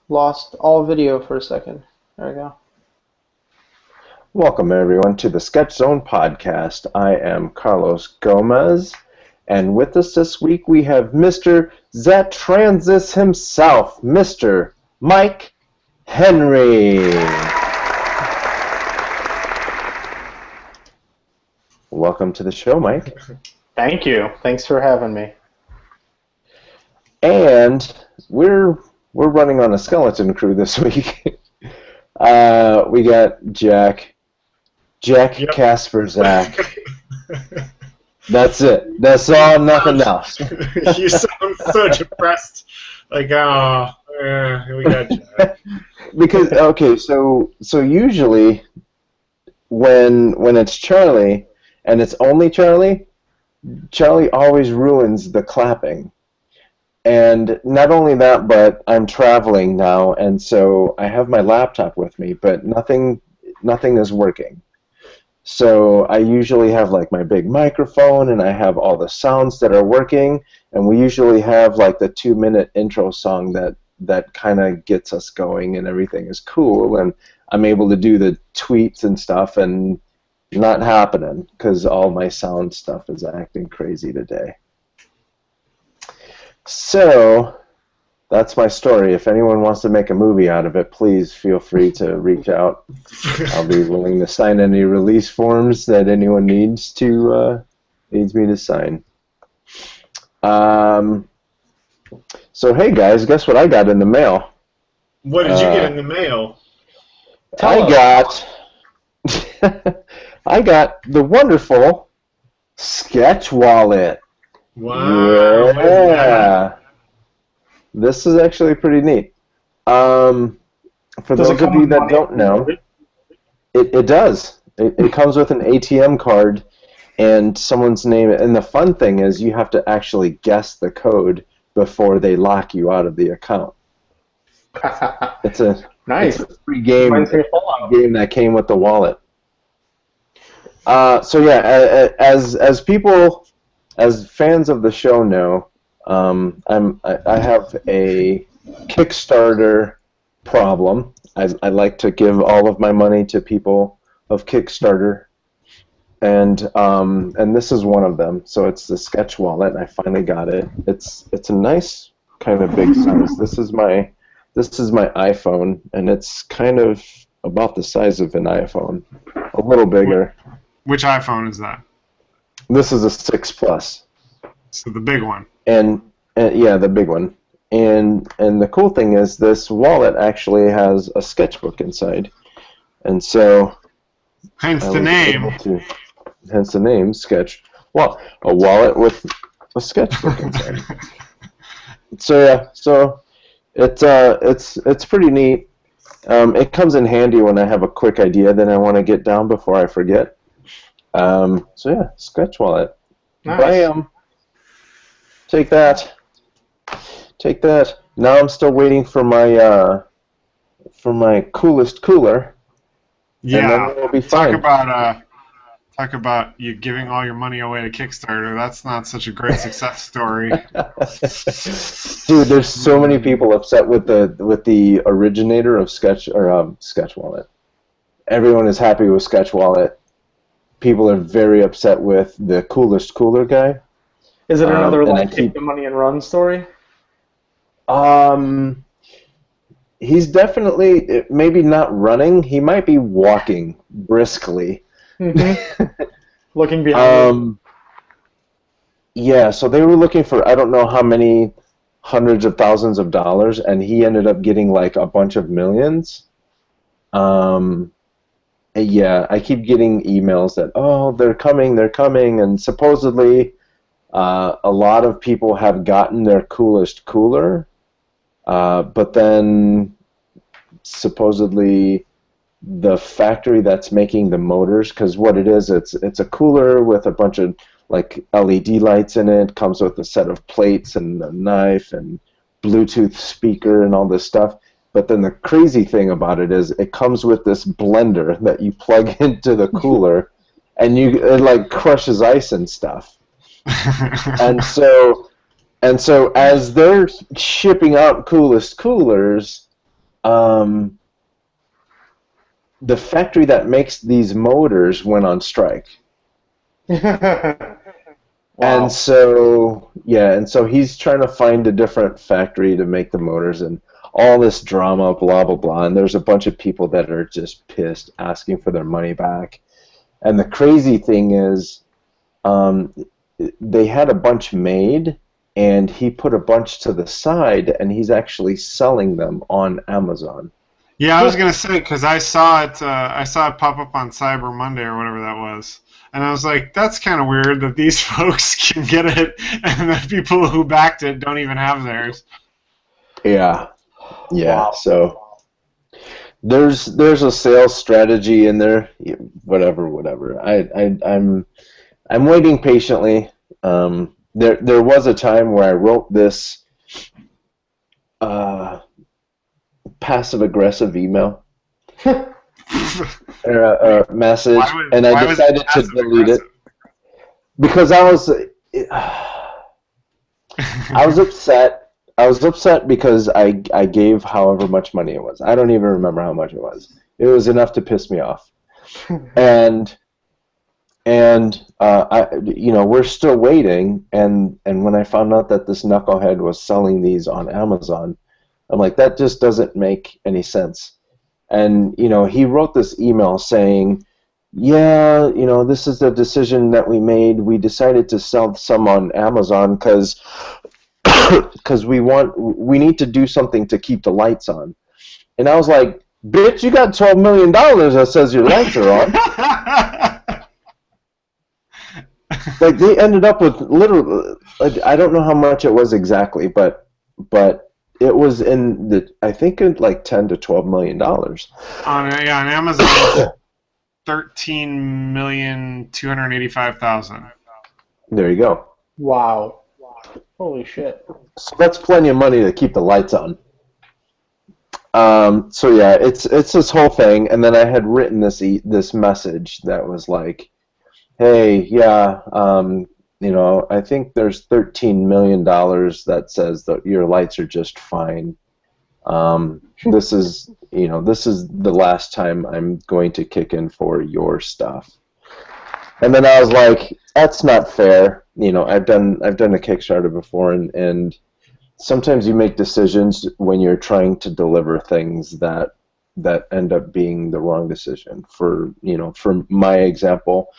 lost all video for a second. There we go. Welcome, everyone, to the Sketch Zone podcast. I am Carlos Gomez, and with us this week we have Mr. Zatransis himself, Mr. Mike Henry. Welcome to the show, Mike. Thank you. Thanks for having me. And we're running on a skeleton crew this week. We got Jack, Yep. Casper, Zach. That's it. That's all, nothing else. You sound so depressed. Like, oh, we got Jack. Because okay, so usually when it's Charlie and it's only Charlie always ruins the clapping. And not only that, but I'm traveling now, and so I have my laptop with me, but nothing is working. So I usually have like my big microphone, and I have all the sounds that are working, and we usually have like the 2-minute intro song that kind of gets us going, and everything is cool, and I'm able to do the tweets and stuff, and not happening because all my sound stuff is acting crazy today. So that's my story. If anyone wants to make a movie out of it, please feel free to reach out. I'll be willing to sign any release forms that anyone needs me to sign. So hey guys, guess what I got in the mail? What did you get in the mail? I got the wonderful Sketch Wallet. Wow. Yeah. This is actually pretty neat. For those of you that don't know, it does. It comes with an ATM card and someone's name. And the fun thing is you have to actually guess the code before they lock you out of the account. It's a Nice. It's a free game that came with the wallet. So yeah, as people, as fans of the show know, I have a Kickstarter problem. I like to give all of my money to people of Kickstarter, and this is one of them. So it's the Sketch Wallet, and I finally got it. It's a nice kind of big size. This is my iPhone, and it's kind of about the size of an iPhone, a little bigger. Which iPhone is that? This is a 6 Plus. So the big one. And yeah, the big one. And the cool thing is this wallet actually has a sketchbook inside. And so Hence the name. Hence the name, Sketch. Well, a wallet with a sketchbook inside. So yeah, so it's pretty neat. It comes in handy when I have a quick idea that I want to get down before I forget. So yeah, Sketch Wallet. Nice. Bam. Take that. Take that. Now I'm still waiting for my coolest cooler. Yeah. And then we'll be fine. Talk about you giving all your money away to Kickstarter. That's not such a great success story. Dude, there's so many people upset with the originator of Sketch Wallet. Everyone is happy with Sketch Wallet. People are very upset with the coolest cooler guy. Is it another take the money and run story? He's definitely maybe not running. He might be walking briskly. Mm-hmm. Looking behind. Yeah. So they were looking for I don't know how many hundreds of thousands of dollars, and he ended up getting like a bunch of millions. Yeah, I keep getting emails that they're coming, and supposedly a lot of people have gotten their coolest cooler, but then supposedly the factory that's making the motors, because what it is, it's a cooler with a bunch of like LED lights in it, comes with a set of plates and a knife and Bluetooth speaker and all this stuff. But then the crazy thing about it is it comes with this blender that you plug into the cooler, and it like crushes ice and stuff. and so as they're shipping out coolest coolers, um, the factory that makes these motors went on strike. Wow. And so he's trying to find a different factory to make the motors and all this drama, blah, blah, blah. And there's a bunch of people that are just pissed, asking for their money back. And the crazy thing is, um, they had a bunch made, and he put a bunch to the side, and he's actually selling them on Amazon. Yeah, I was gonna say because I saw it. I saw it pop up on Cyber Monday or whatever that was, and I was like, "That's kind of weird that these folks can get it, and the people who backed it don't even have theirs." Yeah, yeah. Wow. So there's a sales strategy in there. Whatever. I'm waiting patiently. There was a time where I wrote this passive aggressive email or a message, and I decided to delete it because I was upset. I was upset because I gave however much money it was. I don't even remember how much it was. It was enough to piss me off, and we're still waiting. And when I found out that this knucklehead was selling these on Amazon, I'm like, that just doesn't make any sense. And he wrote this email saying, yeah, this is the decision that we made. We decided to sell some on Amazon because we need to do something to keep the lights on. And I was like, bitch, you got $12 million that says your lights are on. Like, they ended up with literally, I don't know how much it was exactly, but it was I think in like $10 to $12 million. On Amazon, 13,285,000. There you go. Wow. Holy shit. So that's plenty of money to keep the lights on. So yeah, it's this whole thing, and then I had written this message that was like, hey, yeah, I think there's $13 million that says that your lights are just fine. This is the last time I'm going to kick in for your stuff. And then I was like, that's not fair. I've done a Kickstarter before, and sometimes you make decisions when you're trying to deliver things that end up being the wrong decision. For my example,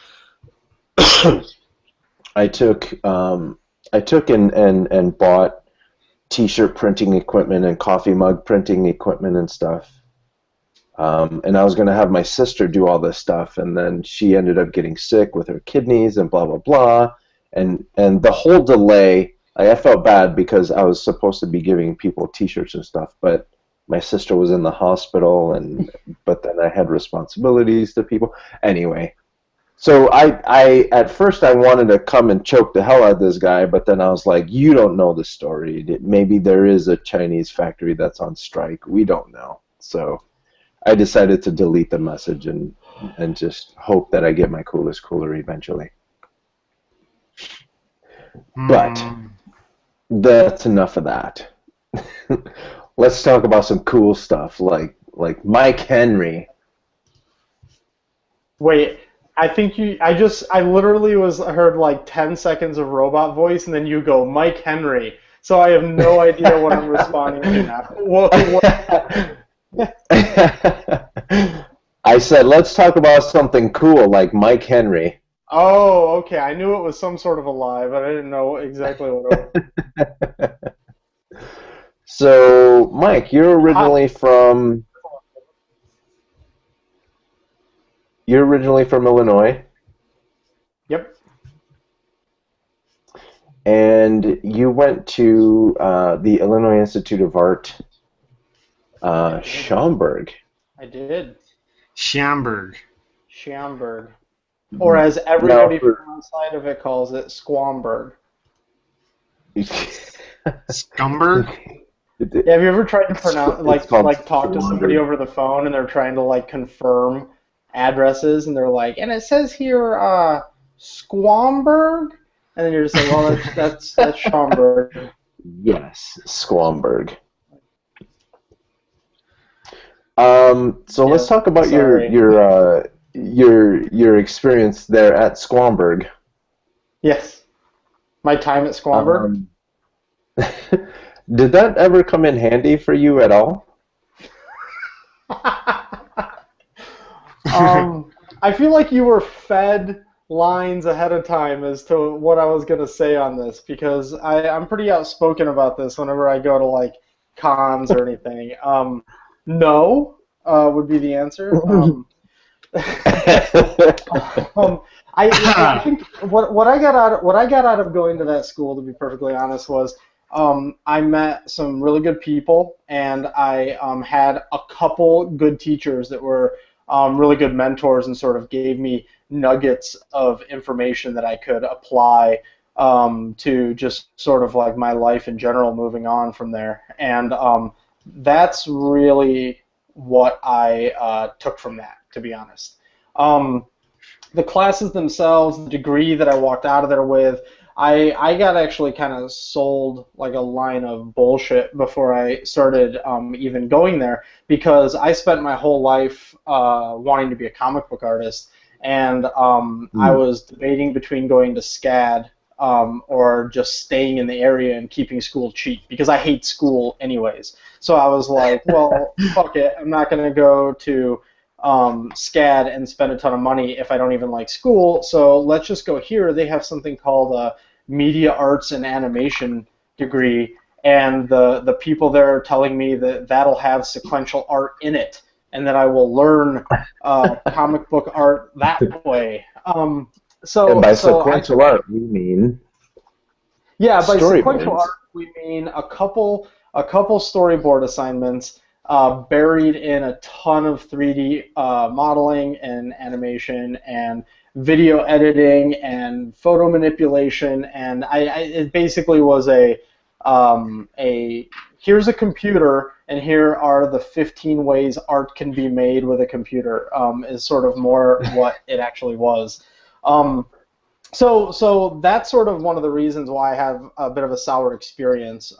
I took and bought T-shirt printing equipment and coffee mug printing equipment and stuff. And I was going to have my sister do all this stuff, and then she ended up getting sick with her kidneys and blah, blah, blah. And the whole delay, I felt bad because I was supposed to be giving people T-shirts and stuff, but my sister was in the hospital, but then I had responsibilities to people. Anyway, so I at first I wanted to come and choke the hell out of this guy, but then I was like, you don't know the story. Maybe there is a Chinese factory that's on strike. We don't know. So I decided to delete the message and just hope that I get my coolest cooler eventually. But that's enough of that. Let's talk about some cool stuff like Mike Henry. Wait, I literally heard like 10 seconds of robot voice, and then you go, Mike Henry. So I have no idea what I'm responding to now. What? I said, let's talk about something cool like Mike Henry. Oh, okay. I knew it was some sort of a lie, but I didn't know exactly what it was. So, Mike, you're originally from Illinois. Yep. And you went to the Illinois Institute of Art, Schaumburg. I did. Schaumburg. Or as everybody from outside of it calls it, Squamburg. Scumberg? Yeah, have you ever tried to pronounce, talk to somebody over the phone, and they're trying to, confirm addresses, and they're like, and it says here, Squamburg? And then you're just like, well, that's Schaumburg. Yes, Squamburg. So let's Yes, talk about sorry. your experience there at Squamberg. Yes, my time at Squamberg. Um, did that ever come in handy for you at all? I feel like you were fed lines ahead of time as to what I was going to say on this because I'm pretty outspoken about this whenever I go to like cons or anything. No, would be the answer. Um, I think what I got out of going to that school, to be perfectly honest, was I met some really good people, and I had a couple good teachers that were really good mentors and sort of gave me nuggets of information that I could apply to just sort of like my life in general moving on from there. And that's really what I took from that, to be honest. Um, the classes themselves, the degree that I walked out of there with, I got actually kind of sold like a line of bullshit before I started even going there because I spent my whole life wanting to be a comic book artist, and I Hmm. was debating between going to SCAD or just staying in the area and keeping school cheap because I hate school anyways. So I was like, well, fuck it, I'm not going to go to SCAD and spend a ton of money if I don't even like school. So let's just go here. They have something called a media arts and animation degree, and the people there are telling me that that'll have sequential art in it, and that I will learn comic book art that way. And So by so I sequential art, we mean yeah, by sequential art storyboards. we mean a couple storyboard assignments buried in a ton of 3D modeling and animation and video editing and photo manipulation, and it basically was a here's a computer and here are the 15 ways art can be made with a computer, is sort of more what it actually was. Um, so that's sort of one of the reasons why I have a bit of a sour experience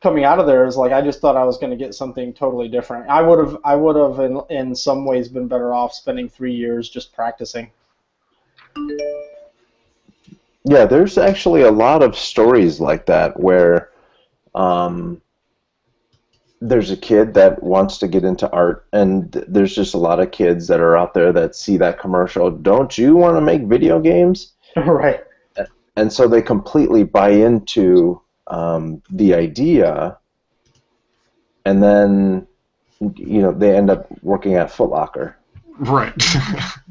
coming out of there. Is like I just thought I was going to get something totally different. I would have in some ways been better off spending 3 years just practicing. Yeah, there's actually a lot of stories like that where um, there's a kid that wants to get into art, and there's just a lot of kids that are out there that see that commercial. Don't you want to make video games? Right. And so they completely buy into the idea, and then they end up working at Foot Locker. Right.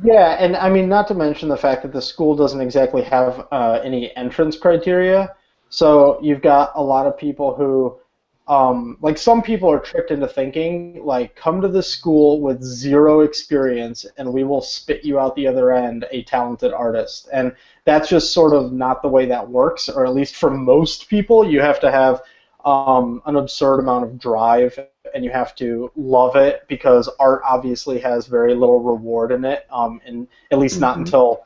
Yeah, and I mean, not to mention the fact that the school doesn't exactly have any entrance criteria. So you've got a lot of people who, like, some people are tricked into thinking, like, come to this school with zero experience and we will spit you out the other end a talented artist. And that's just sort of not the way that works, or at least for most people, you have to have an absurd amount of drive, and you have to love it because art obviously has very little reward in it, and at least not Hmm. until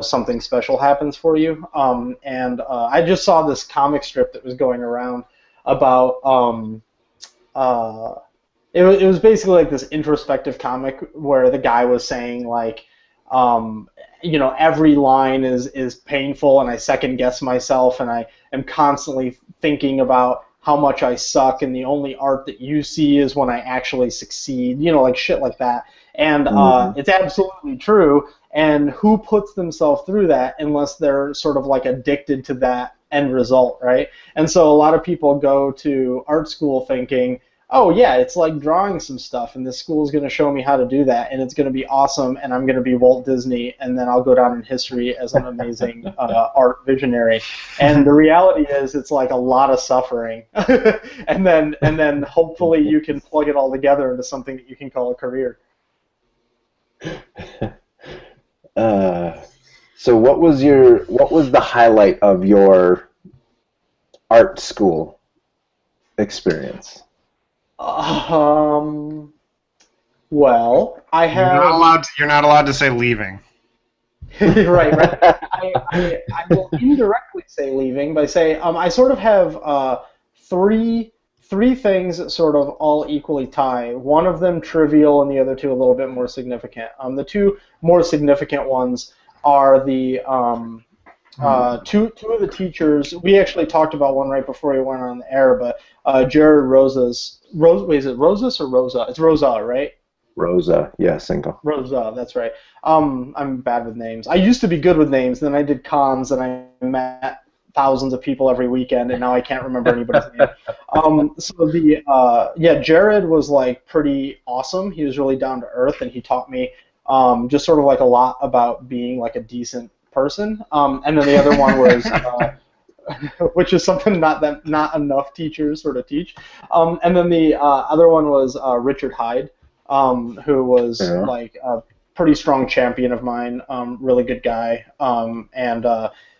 something special happens for you. And I just saw this comic strip that was going around about uh, it was basically like this introspective comic where the guy was saying like um, every line is painful and I second guess myself and I am constantly thinking about how much I suck and the only art that you see is when I actually succeed, like shit like that. And Hmm. it's absolutely true. And who puts themselves through that unless they're sort of like addicted to that end result, right? And so a lot of people go to art school thinking, oh yeah, it's like drawing some stuff, and this school is going to show me how to do that, and it's going to be awesome, and I'm going to be Walt Disney, and then I'll go down in history as an amazing art visionary. And the reality is, it's like a lot of suffering, and then hopefully you can plug it all together into something that you can call a career. Uh, so what was the highlight of your art school experience? Um, well, I You're not have allowed. You're not allowed to say leaving. right, right. I will indirectly say leaving by saying I sort of have three three things that sort of all equally tie. One of them trivial, and the other two a little bit more significant. The two more significant ones are the two of the teachers. We actually talked about one right before we went on the air, but Jared wait, is it Rosas or Rosa? It's Rosa, right? Rosa, yeah, single. Rosa, that's right. I'm bad with names. I used to be good with names. Then I did cons, and I met thousands of people every weekend, and now I can't remember anybody's name. Jared was like pretty awesome. He was really down to earth, and he taught me just sort of like a lot about being like a decent person. And then the other one was, which is something not enough teachers sort of teach. And then the other one was Richard Hyde, who was like a pretty strong champion of mine, really good guy.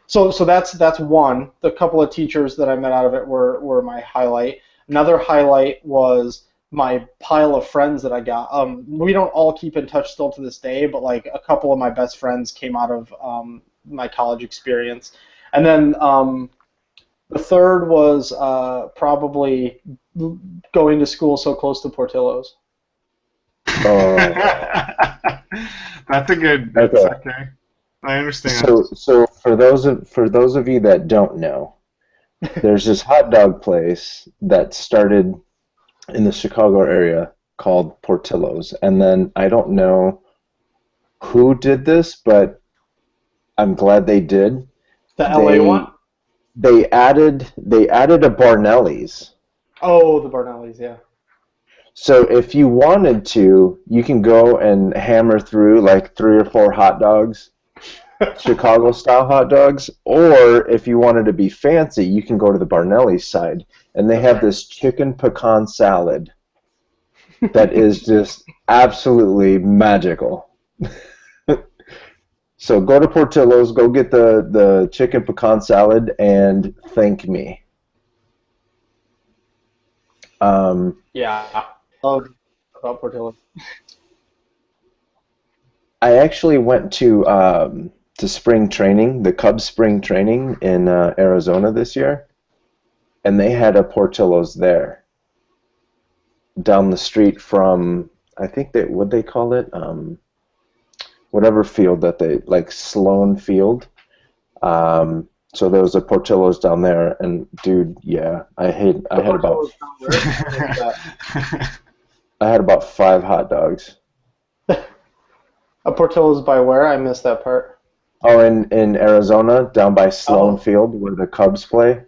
So that's one. The couple of teachers that I met out of it were my highlight. Another highlight was my pile of friends that I got. We don't all keep in touch still to this day, but like a couple of my best friends came out of my college experience. And then the third was probably going to school so close to Portillo's. Oh. That's a good. That's okay. I understand. So for those of you that don't know, there's this hot dog place that started in the Chicago area called Portillo's, and then I don't know who did this, but I'm glad they did. The LA one? They added a Barnelli's. Oh, the Barnelli's, yeah. So if you wanted to, you can go and hammer through like 3 or 4 hot dogs, Chicago-style hot dogs, or if you wanted to be fancy, you can go to the Barnelli's side, and they have this chicken pecan salad that is just absolutely magical. So go to Portillo's, go get the chicken pecan salad, and thank me. Yeah. About Portillo's. I actually went to spring training, the Cubs spring training in Arizona this year, and they had a Portillo's there, down the street from, I think what they call it, whatever field that they, like Sloan Field. So there was a Portillo's down there, and dude, yeah, I had about 5 hot dogs. A Portillo's by where? I missed that part. Oh, in Arizona, down by Sloan Field, where the Cubs play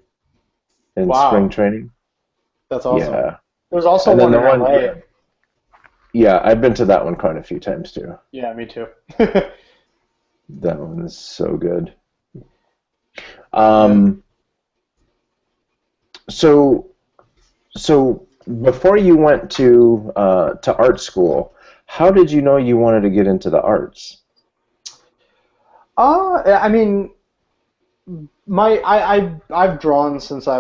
in spring training. That's awesome. Yeah. There's also one in LA. Yeah, I've been to that one quite a few times too. Yeah, me too. That one is so good. So before you went to art school, how did you know you wanted to get into the arts? I mean, I've drawn since I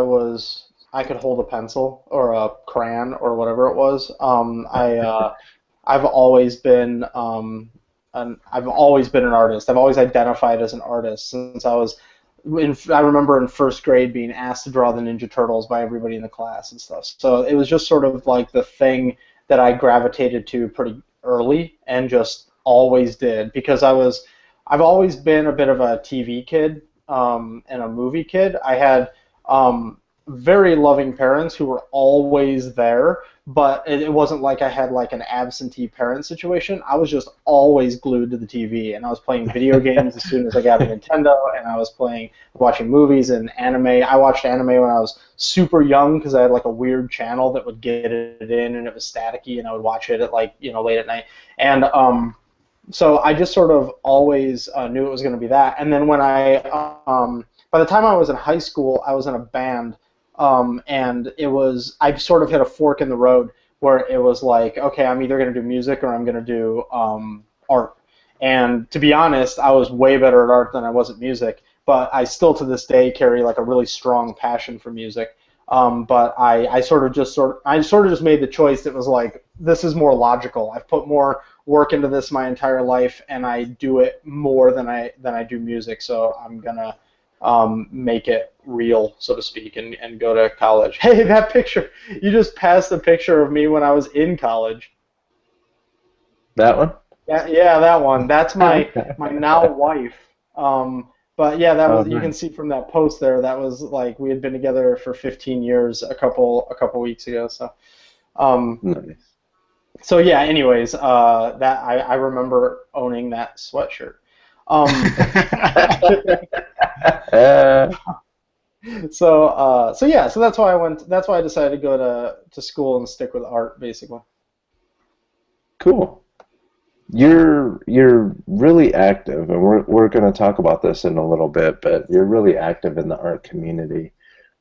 could hold a pencil or a crayon or whatever it was. I've always been an artist. I've always identified as an artist since I remember in first grade being asked to draw the Ninja Turtles by everybody in the class and stuff. So it was just sort of like the thing that I gravitated to pretty early and just always did, because I've always been a bit of a TV kid and a movie kid. I had very loving parents who were always there, but it wasn't like I had like an absentee parent situation. I was just always glued to the TV, and I was playing video games as soon as I got a Nintendo, and I was watching movies and anime. I watched anime when I was super young because I had like a weird channel that would get it in, and it was staticky, and I would watch it at like late at night. And so I just sort of always knew it was going to be that. And then when by the time I was in high school, I was in a band. And I sort of hit a fork in the road where it was like, okay, I'm either going to do music or I'm going to do art. And to be honest, I was way better at art than I was at music, but I still to this day carry like a really strong passion for music. But I sort of just made the choice that was like, this is more logical. I've put more work into this my entire life, and I do it more than I do music. So I'm gonna make it real, so to speak, and go to college. Hey, that picture! You just passed a picture of me when I was in college. That one? Yeah, that one. That's my now wife. But yeah, that Oh, was, you can nice. see from that post there. That was like we had been together for 15 years a couple weeks ago. Um, Nice. so yeah. Anyways, that I remember owning that sweatshirt. Um, Uh, so yeah. So that's why I went. That's why I decided to go to school and stick with art, basically. cool. You're really active, and we're going to talk about this in a little bit, but you're really active in the art community.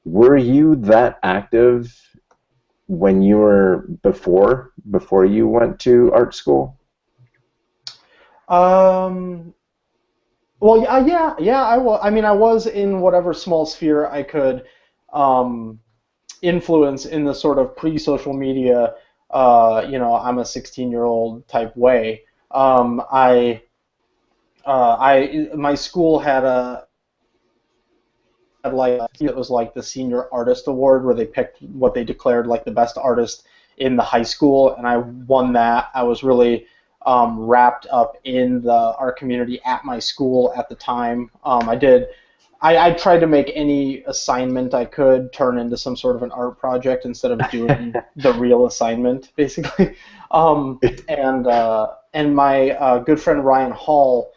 Were you that active when you were before you went to art school? Um, Well, yeah. I mean, I was in whatever small sphere I could um, influence in the sort of pre-social media. I'm a 16-year-old type way. My school had like it was like the senior artist award where they picked what they declared like the best artist in the high school, and I won that. I was really wrapped up in the art community at my school at the time. I tried to make any assignment I could turn into some sort of an art project instead of doing the real assignment, basically. And my good friend Ryan Hall,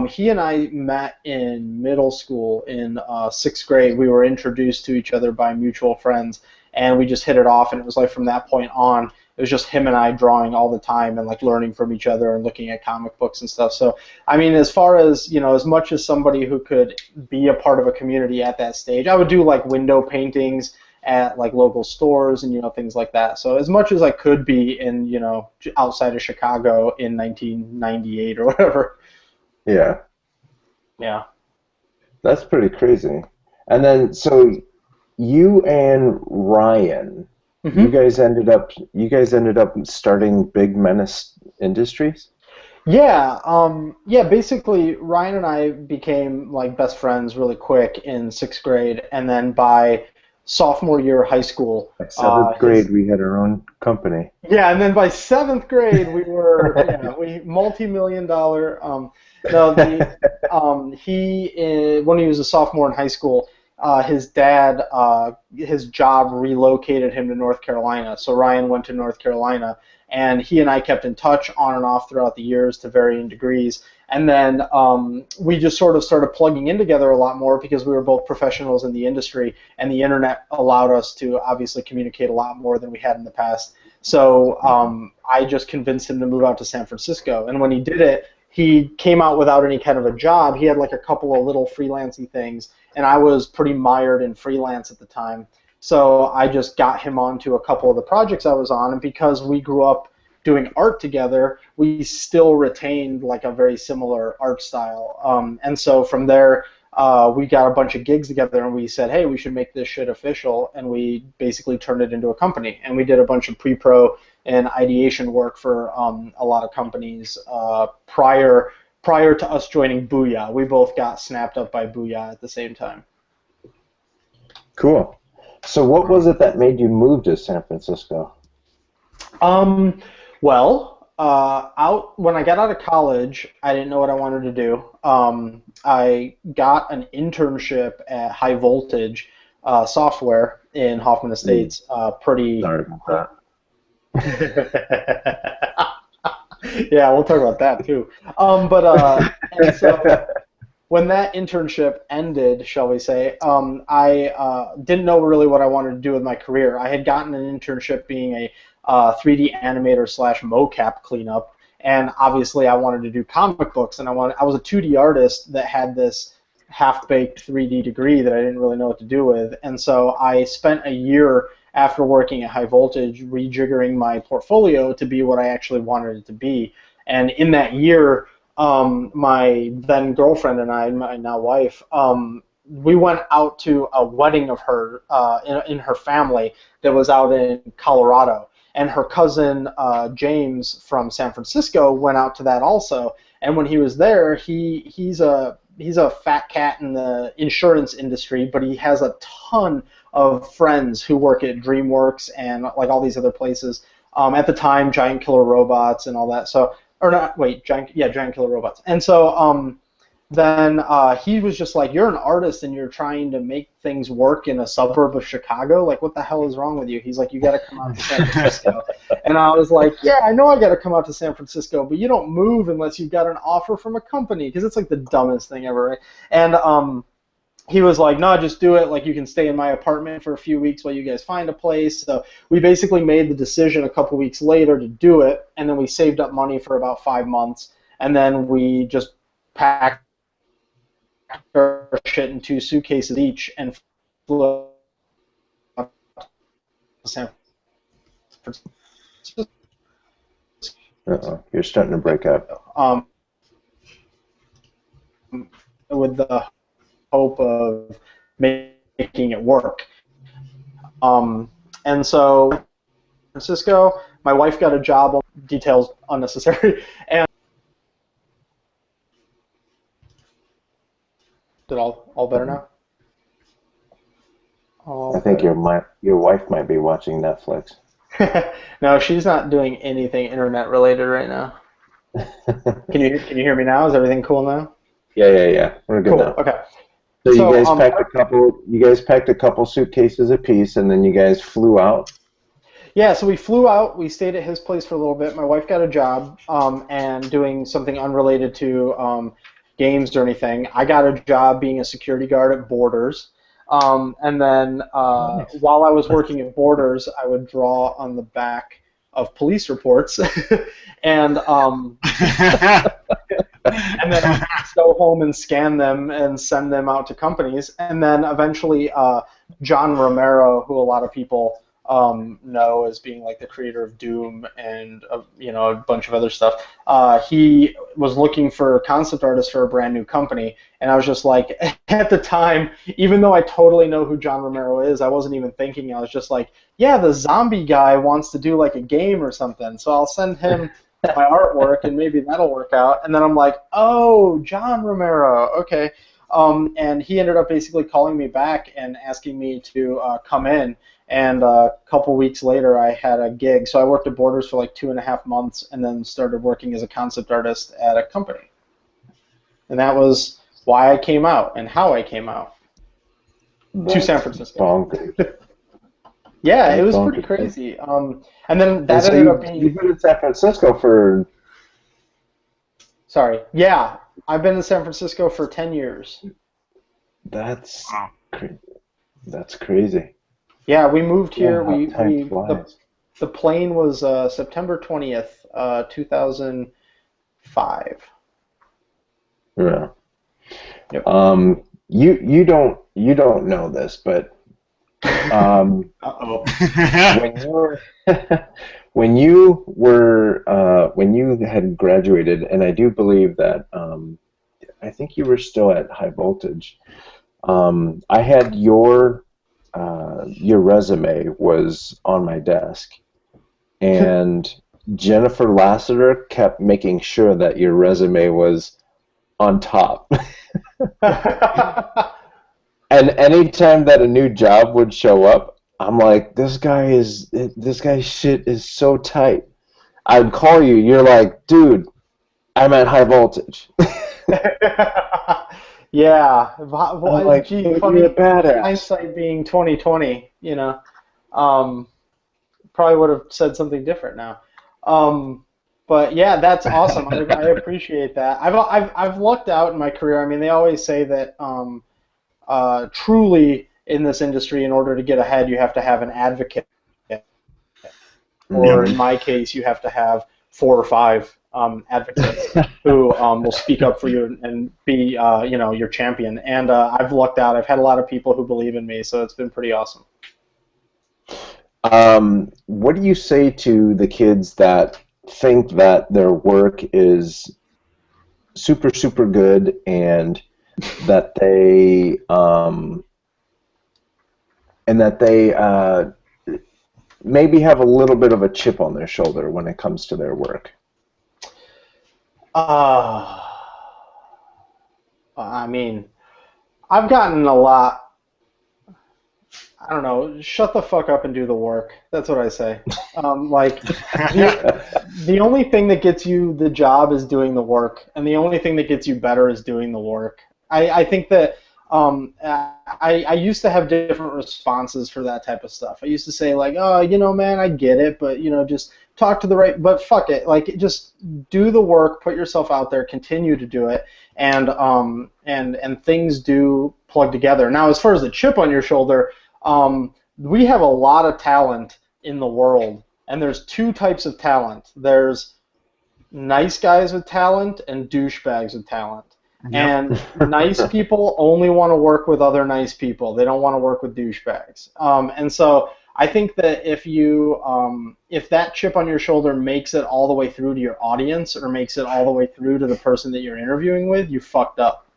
he and I met in middle school in sixth grade. We were introduced to each other by mutual friends, and we just hit it off. And it was like from that point on, it was just him and I drawing all the time and like learning from each other and looking at comic books and stuff. So, I mean, as far as, as much as somebody who could be a part of a community at that stage, I would do like window paintings at like local stores and, things like that. So as much as I could be in, outside of Chicago in 1998 or whatever. Yeah, Yeah. that's pretty crazy. And then so you and Ryan, Hmm. you guys ended up starting Big Menace Industries? Yeah, basically Ryan and I became like best friends really quick in sixth grade, and then by sophomore year of high school, By seventh his grade, we had our own company. yeah, and then by seventh grade we were we multi-million dollar. No, the he when he was a sophomore in high school, his dad his job relocated him to North Carolina, so Ryan went to North Carolina, and he and I kept in touch on and off throughout the years to varying degrees. And then we just sort of started plugging in together a lot more because we were both professionals in the industry, and the internet allowed us to obviously communicate a lot more than we had in the past. So I just convinced him to move out to San Francisco. And when he did it, he came out without any kind of a job. He had like a couple of little freelancing things, and I was pretty mired in freelance at the time. So I just got him onto a couple of the projects I was on, and because we grew up doing art together, we still retained like a very similar art style. And so from there, we got a bunch of gigs together, and we said, hey, we should make this shit official, and we basically turned it into a company. And we did a bunch of pre-pro and ideation work for a lot of companies prior to us joining Booyah. We both got snapped up by Booyah at the same time. Cool. So what was it that made you move to San Francisco? Um, well, out when I got out of college, I didn't know what I wanted to do. I got an internship at High Voltage Software in Hoffman Mm, Estates. Pretty. sorry about Yeah, we'll talk about that too. And so that. when that internship ended, shall we say, I didn't know really what I wanted to do with my career. I had gotten an internship being a 3D animator slash mocap cleanup, and obviously I wanted to do comic books, and I was a 2D artist that had this half-baked 3D degree that I didn't really know what to do with, and so I spent a year after working at High Voltage rejiggering my portfolio to be what I actually wanted it to be. And in that year, my then girlfriend and I, my now wife, we went out to a wedding of her in her family that was out in Colorado. And her cousin James from San Francisco went out to that also. And when he was there, he's a he's a fat cat in the insurance industry, but he has a ton of friends who work at DreamWorks and like all these other places. At the time, Giant Killer Robots and all that. So, or not, wait, Giant Killer Robots. And so then he was just like, "You're an artist and you're trying to make things work in a suburb of Chicago. Like, what the hell is wrong with you?" He's like, "You got to come out to San Francisco." And I was like, "Yeah, I know I got to come out to San Francisco, but you don't move unless you've got an offer from a company," because it's like the dumbest thing ever, right? And he was like, "No, just do it. Like, you can stay in my apartment for a few weeks while you guys find a place." So we basically made the decision a couple weeks later to do it, and then we saved up money for about 5 months, and then we just packed our shit in 2 suitcases each and flew up to San Francisco. You're starting to break up. With the hope of making it work. And so, Francisco, my wife got a job. Details unnecessary. And is it all better now? I think your wife might be watching Netflix. No, she's not doing anything internet related right now. Can you hear me now? Is everything cool now? Yeah. We're good cool. now. Okay. So you guys packed a couple. You guys packed a couple suitcases apiece, and then you guys flew out. Yeah, so we flew out. We stayed at his place for a little bit. My wife got a job and doing something unrelated to games or anything. I got a job being a security guard at Borders. And then while I was working at Borders, I would draw on the back of police reports and and then go home and scan them and send them out to companies. And then eventually John Romero, who a lot of people know as being like the creator of Doom and a bunch of other stuff, he was looking for concept artists for a brand new company. And I was just like, at the time, even though I totally know who John Romero is, I wasn't even thinking. I was just like, yeah, the zombie guy wants to do like a game or something, so I'll send him my artwork and maybe that'll work out. And then I'm like, oh, John Romero, okay. And he ended up basically calling me back and asking me to come in. And a couple weeks later, I had a gig. So I worked at Borders for like 2.5 months and then started working as a concept artist at a company. And that was why I came out and how I came out to San Francisco. Bonkers. Yeah, That's it was bonkers. pretty crazy. And then that ended up being... You've been in San Francisco for... Sorry. Yeah, I've been in San Francisco for 10 years. That's crazy. Yeah, we moved here. Yeah, the plane was September 20th, 2005. Yeah. Yep. You don't know this, but Uh-oh. when you had graduated, and I do believe that I think you were still at High Voltage. I had your resume was on my desk, and Jennifer Lasseter kept making sure that your resume was on top. And anytime that a new job would show up, I'm like, this guy's shit is so tight. I'd call you, you're like, dude, I'm at High Voltage. Yeah. I'm like, gee, you're funny, a badass. hindsight being 2020, probably would have said something different now. But yeah, that's awesome. I appreciate that. I've lucked out in my career. I mean, they always say that truly in this industry, in order to get ahead, you have to have an advocate, or in my case, you have to have 4 or 5 advocates who will speak up for you and be your champion. And I've lucked out. I've had a lot of people who believe in me, so it's been pretty awesome. What do you say to the kids that think that their work is super, super good and that they maybe have a little bit of a chip on their shoulder when it comes to their work? I mean, I've gotten a lot. I don't know. Shut the fuck up and do the work. That's what I say. Like the only thing that gets you the job is doing the work, and the only thing that gets you better is doing the work. I think that I used to have different responses for that type of stuff. I used to say like, oh, man, I get it, but just talk to the right. But fuck it, like just do the work, put yourself out there, continue to do it, and things do plug together. Now, as far as the chip on your shoulder. We have a lot of talent in the world, and there's two types of talent. There's nice guys with talent and douchebags with talent. Yep. And nice people only want to work with other nice people. They don't want to work with douchebags. And so I think that if that chip on your shoulder makes it all the way through to your audience or makes it all the way through to the person that you're interviewing with, you fucked up.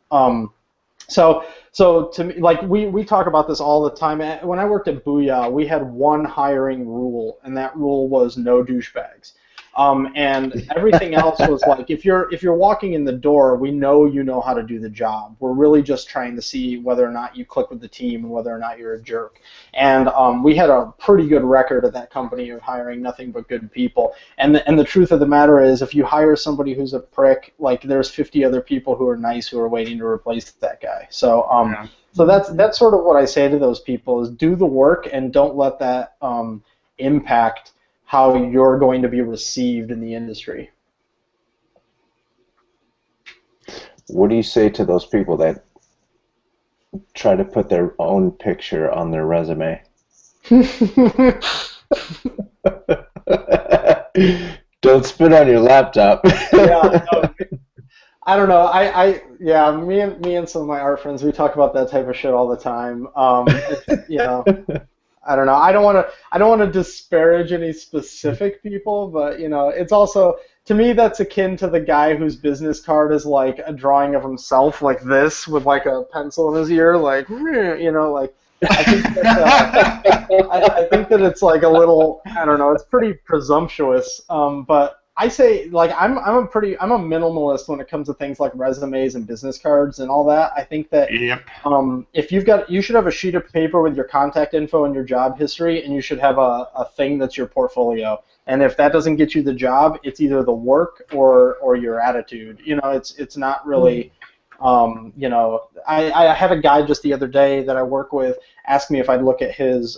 So to me, like we talk about this all the time. When I worked at Booyah, we had one hiring rule, and that rule was no douchebags. And everything else was like, if you're walking in the door, we know you know how to do the job. We're really just trying to see whether or not you click with the team and whether or not you're a jerk. And we had a pretty good record at that company of hiring nothing but good people. And the truth of the matter is, if you hire somebody who's a prick, like there's 50 other people who are nice who are waiting to replace that guy. So Yeah. so that's sort of what I say to those people is do the work and don't let that impact how you're going to be received in the industry. What do you say to those people that try to put their own picture on their resume? Don't spit on your laptop. Yeah, no, I don't know. Yeah, me and some of my art friends, we talk about that type of shit all the time. I don't know. I don't want to disparage any specific people, but it's also, to me, that's akin to the guy whose business card is like a drawing of himself like this with like a pencil in his ear, like like I think that I think that it's like a little, I don't know, it's pretty presumptuous. But I say like I'm a minimalist when it comes to things like resumes and business cards and all that. I think that Yep. if you should have a sheet of paper with your contact info and your job history, and you should have a thing that's your portfolio. And if that doesn't get you the job, it's either the work or your attitude. It's not really. I had a guy just the other day that I work with ask me if I'd look at his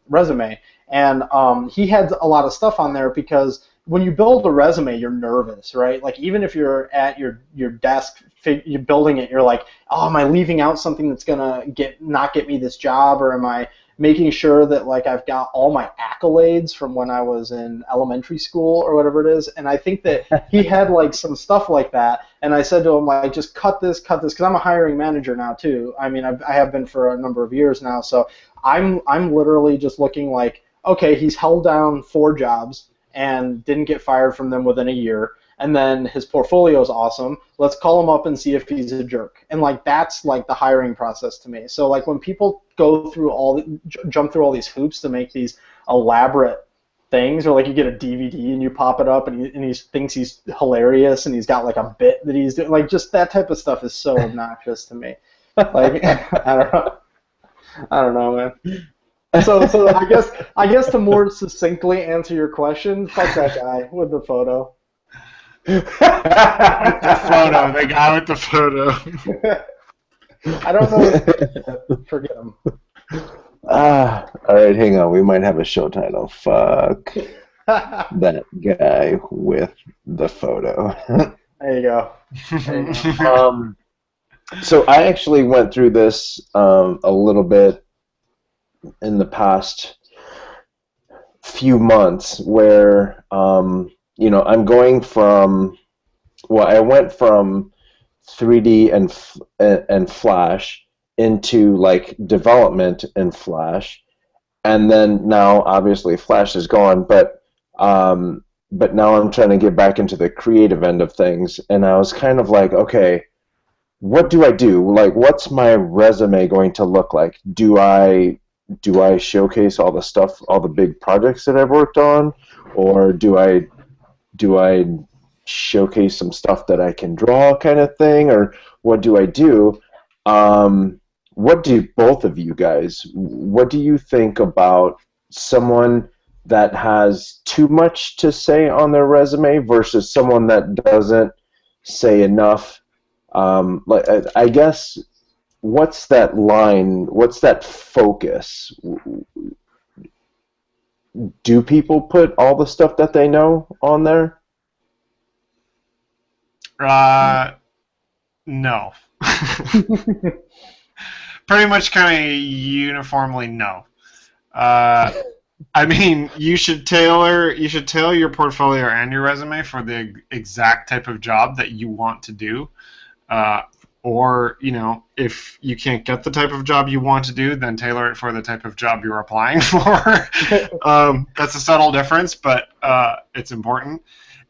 resume, and he had a lot of stuff on there because when you build a resume, you're nervous, right? Like even if you're at your desk, you're building it, you're like, oh, am I leaving out something that's gonna not get me this job, or am I making sure that like I've got all my accolades from when I was in elementary school or whatever it is? And I think that he had like some stuff like that, and I said to him like, just cut this, because I'm a hiring manager now too. I mean, I have been for a number of years now, so I'm literally just looking like, okay, he's held down 4 jobs and didn't get fired from them within a year, and then his portfolio is awesome. Let's call him up and see if he's a jerk. And like that's like the hiring process to me. So like when people go through jump through all these hoops to make these elaborate things, or like you get a DVD and you pop it up and he thinks he's hilarious and he's got like a bit that he's doing, like just that type of stuff is so obnoxious to me. Like I don't know, man. So I guess to more succinctly answer your question, fuck that guy with the photo. The guy with the photo. I don't know. Forget him. All right, hang on. We might have a show title. Fuck that guy with the photo. There you go. So I actually went through this a little bit in the past few months where I'm going from, I went from 3D and Flash into like development in Flash, and then now obviously Flash is gone, but now I'm trying to get back into the creative end of things, and I was kind of like, okay, what do I do? Like, what's my resume going to look like? Do I showcase all the stuff, all the big projects that I've worked on, or do I showcase some stuff that I can draw kind of thing, or what do I do? What do both of you guys, what do you think about someone that has too much to say on their resume versus someone that doesn't say enough? I guess, what's that line? What's that focus? Do people put all the stuff that they know on there? No. Pretty much kind of uniformly no. I mean, you should tailor your portfolio and your resume for the exact type of job that you want to do. Or, if you can't get the type of job you want to do, then tailor it for the type of job you're applying for. That's a subtle difference, but it's important.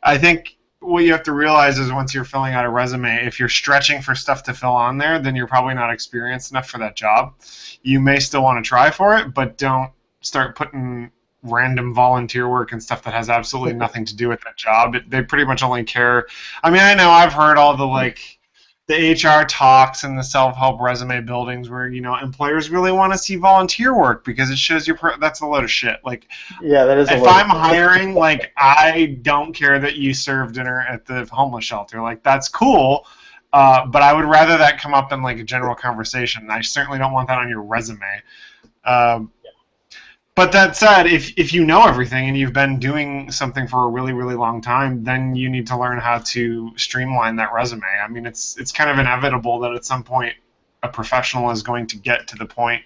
I think what you have to realize is once you're filling out a resume, if you're stretching for stuff to fill on there, then you're probably not experienced enough for that job. You may still want to try for it, but don't start putting random volunteer work and stuff that has absolutely nothing to do with that job. They pretty much only care. I mean, I know I've heard all the HR talks and the self-help resume buildings where employers really want to see volunteer work because it shows that's a load of shit. Yeah, that is. If I'm hiring, I don't care that you serve dinner at the homeless shelter. That's cool, but I would rather that come up in a general conversation. I certainly don't want that on your resume. But that said, if you know everything and you've been doing something for a really, really long time, then you need to learn how to streamline that resume. I mean, it's kind of inevitable that at some point a professional is going to get to the point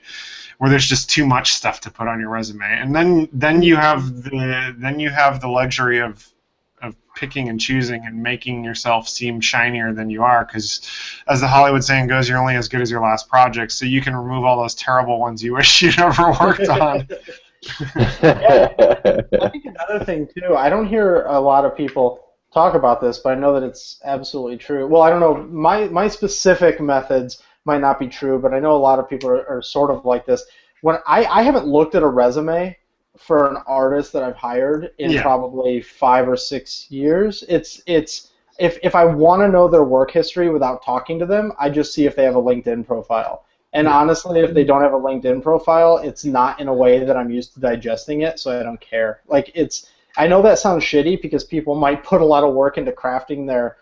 where there's just too much stuff to put on your resume, and then you have the luxury of picking and choosing and making yourself seem shinier than you are, because as the Hollywood saying goes, you're only as good as your last project, so you can remove all those terrible ones you wish you never worked on. I think another thing too, I don't hear a lot of people talk about this, but I know that it's absolutely true. Well, I don't know, my specific methods might not be true, but I know a lot of people are sort of like this. When I haven't looked at a resume for an artist that I've hired in probably 5 or 6 years. It's if I want to know their work history without talking to them, I just see if they have a LinkedIn profile. And honestly, if they don't have a LinkedIn profile, it's not in a way that I'm used to digesting it, so I don't care. I know that sounds shitty because people might put a lot of work into crafting their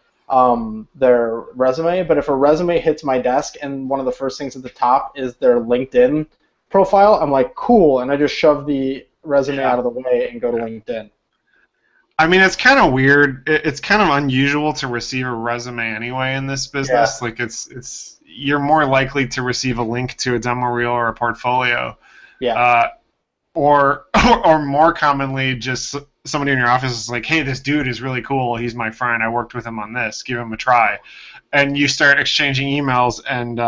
resume, but if a resume hits my desk and one of the first things at the top is their LinkedIn profile, I'm like, cool, and I just shove the resume out of the way and go to LinkedIn. I mean, it's kind of weird. It's kind of unusual to receive a resume anyway in this business. It's you're more likely to receive a link to a demo reel or a portfolio. Yeah. Or more commonly, just somebody in your office is like, hey, this dude is really cool. He's my friend. I worked with him on this. Give him a try. And you start exchanging emails, and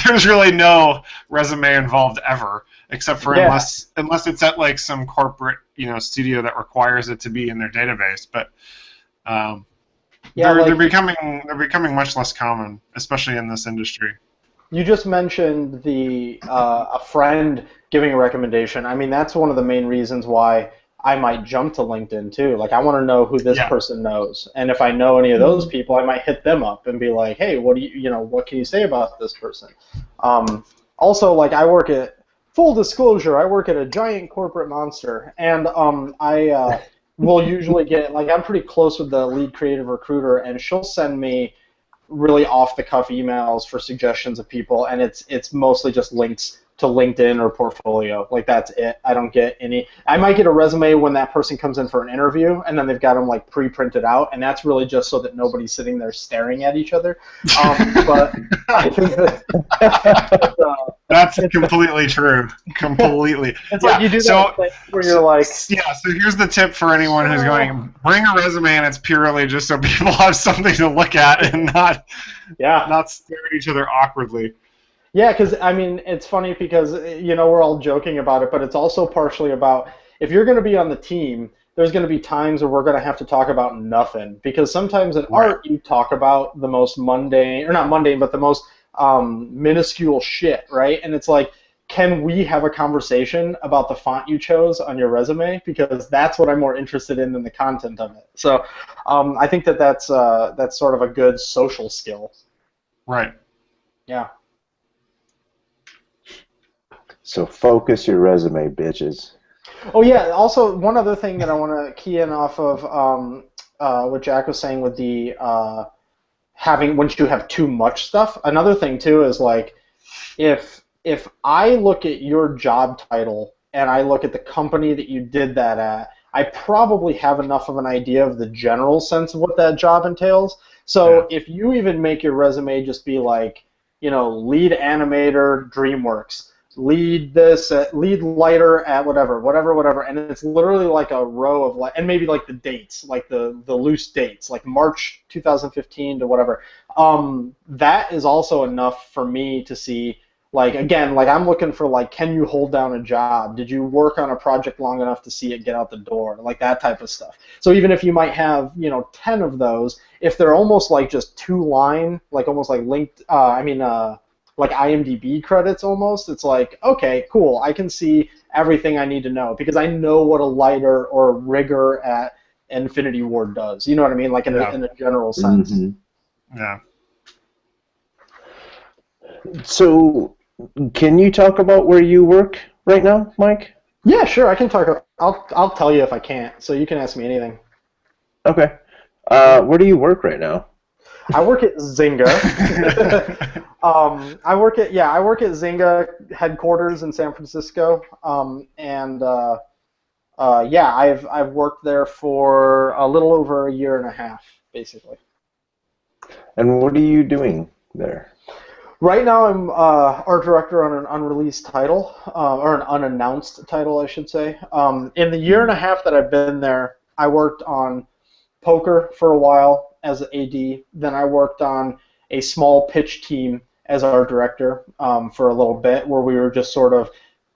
there's really no resume involved ever, except for unless it's at some corporate studio that requires it to be in their database. But they're becoming much less common, especially in this industry. You just mentioned a friend giving a recommendation. I mean, that's one of the main reasons why I might jump to LinkedIn too. I want to know who this person knows, and if I know any of those people, I might hit them up and be like, hey, what can you say about this person? Also, I work at, full disclosure, I work at a giant corporate monster, and I will usually get, I'm pretty close with the lead creative recruiter, and she'll send me really off-the-cuff emails for suggestions of people, and it's mostly just links to LinkedIn or portfolio. That's it. I don't get any. I might get a resume when that person comes in for an interview, and then they've got them pre-printed out, and that's really just so that nobody's sitting there staring at each other. But I think that's completely true. Completely. It's you do that thing where you're so here's the tip for anyone who's going, bring a resume, and it's purely just so people have something to look at and not stare at each other awkwardly. Yeah, because, I mean, it's funny because, we're all joking about it, but it's also partially about, if you're going to be on the team, there's going to be times where we're going to have to talk about nothing. Because sometimes in art, you talk about the most mundane, or not mundane, but the most minuscule shit, right? And it's can we have a conversation about the font you chose on your resume? Because that's what I'm more interested in than the content of it. So I think that's sort of a good social skill. Right. Yeah. So focus your resume, bitches. Oh yeah. Also, one other thing that I want to key in off of what Jack was saying with the having once you have too much stuff. Another thing too is like if I look at your job title and I look at the company that you did that at, I probably have enough of an idea of the general sense of what that job entails. So if you even make your resume just be like, lead animator, DreamWorks, lead this, lead lighter at whatever, and it's literally like a row of and maybe like the dates, like the loose dates, like March 2015 to whatever. That is also enough for me to see. Like, again, like I'm looking for, like, can you hold down a job? Did you work on a project long enough to see it get out the door? Like that type of stuff. So even if you might have, 10 of those, if they're almost like just 2-line, like almost like linked, like IMDb credits almost, it's like, okay, cool. I can see everything I need to know because I know what a lighter or a rigger at Infinity Ward does. You know what I mean? Like in a general sense. Mm-hmm. Yeah. So, can you talk about where you work right now, Mike? Yeah, sure. I can talk. I'll tell you if I can't. So you can ask me anything. Okay. Where do you work right now? I work at Zynga. I work at Zynga headquarters in San Francisco. I've worked there for a little over a year and a half, basically. And what are you doing there? Right now, I'm art director on an unreleased title, or an unannounced title, I should say. In the year and a half that I've been there, I worked on poker for a while as AD. Then I worked on a small pitch team as art director for a little bit, where we were just sort of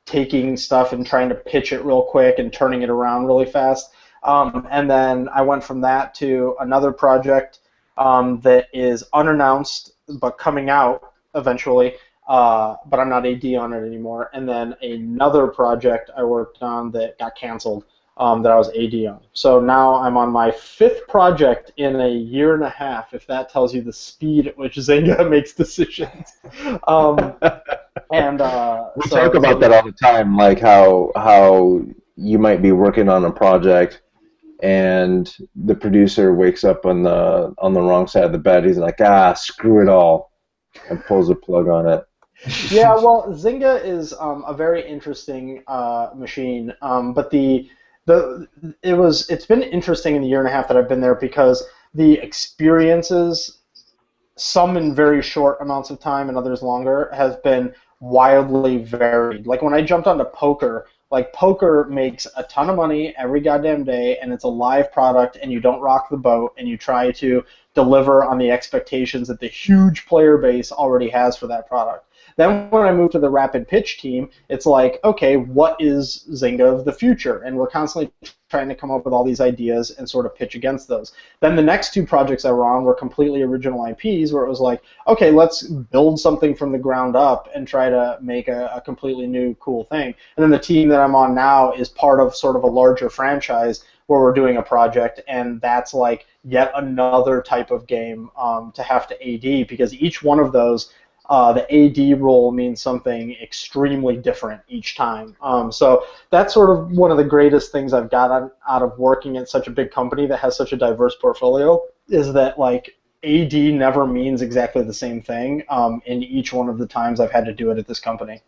taking stuff and trying to pitch it real quick and turning it around really fast. And then I went from that to another project that is unannounced but coming out eventually, but I'm not AD on it anymore. And then another project I worked on that got canceled that I was AD on. So now I'm on my 5th project in a year and a half, if that tells you the speed at which Zynga makes decisions. We talk about that all the time, like how you might be working on a project and the producer wakes up on the wrong side of the bed. He's like, screw it all, and pulls a plug on it. Yeah, well, Zynga is a very interesting machine, but it's been interesting in the year and a half that I've been there because the experiences, some in very short amounts of time and others longer, has been wildly varied. Like when I jumped onto poker, like poker makes a ton of money every goddamn day, and it's a live product, and you don't rock the boat, and you try to deliver on the expectations that the huge player base already has for that product. Then when I moved to the rapid pitch team, it's like, okay, what is Zynga of the future? And we're constantly trying to come up with all these ideas and sort of pitch against those. Then the next 2 projects I were on were completely original IPs, where it was like, okay, let's build something from the ground up and try to make a completely new, cool thing. And then the team that I'm on now is part of sort of a larger franchise where we're doing a project, and that's like yet another type of game to have to AD, because each one of those, the AD role means something extremely different each time. So that's sort of one of the greatest things I've got out of working at such a big company that has such a diverse portfolio, is that like AD never means exactly the same thing in each one of the times I've had to do it at this company.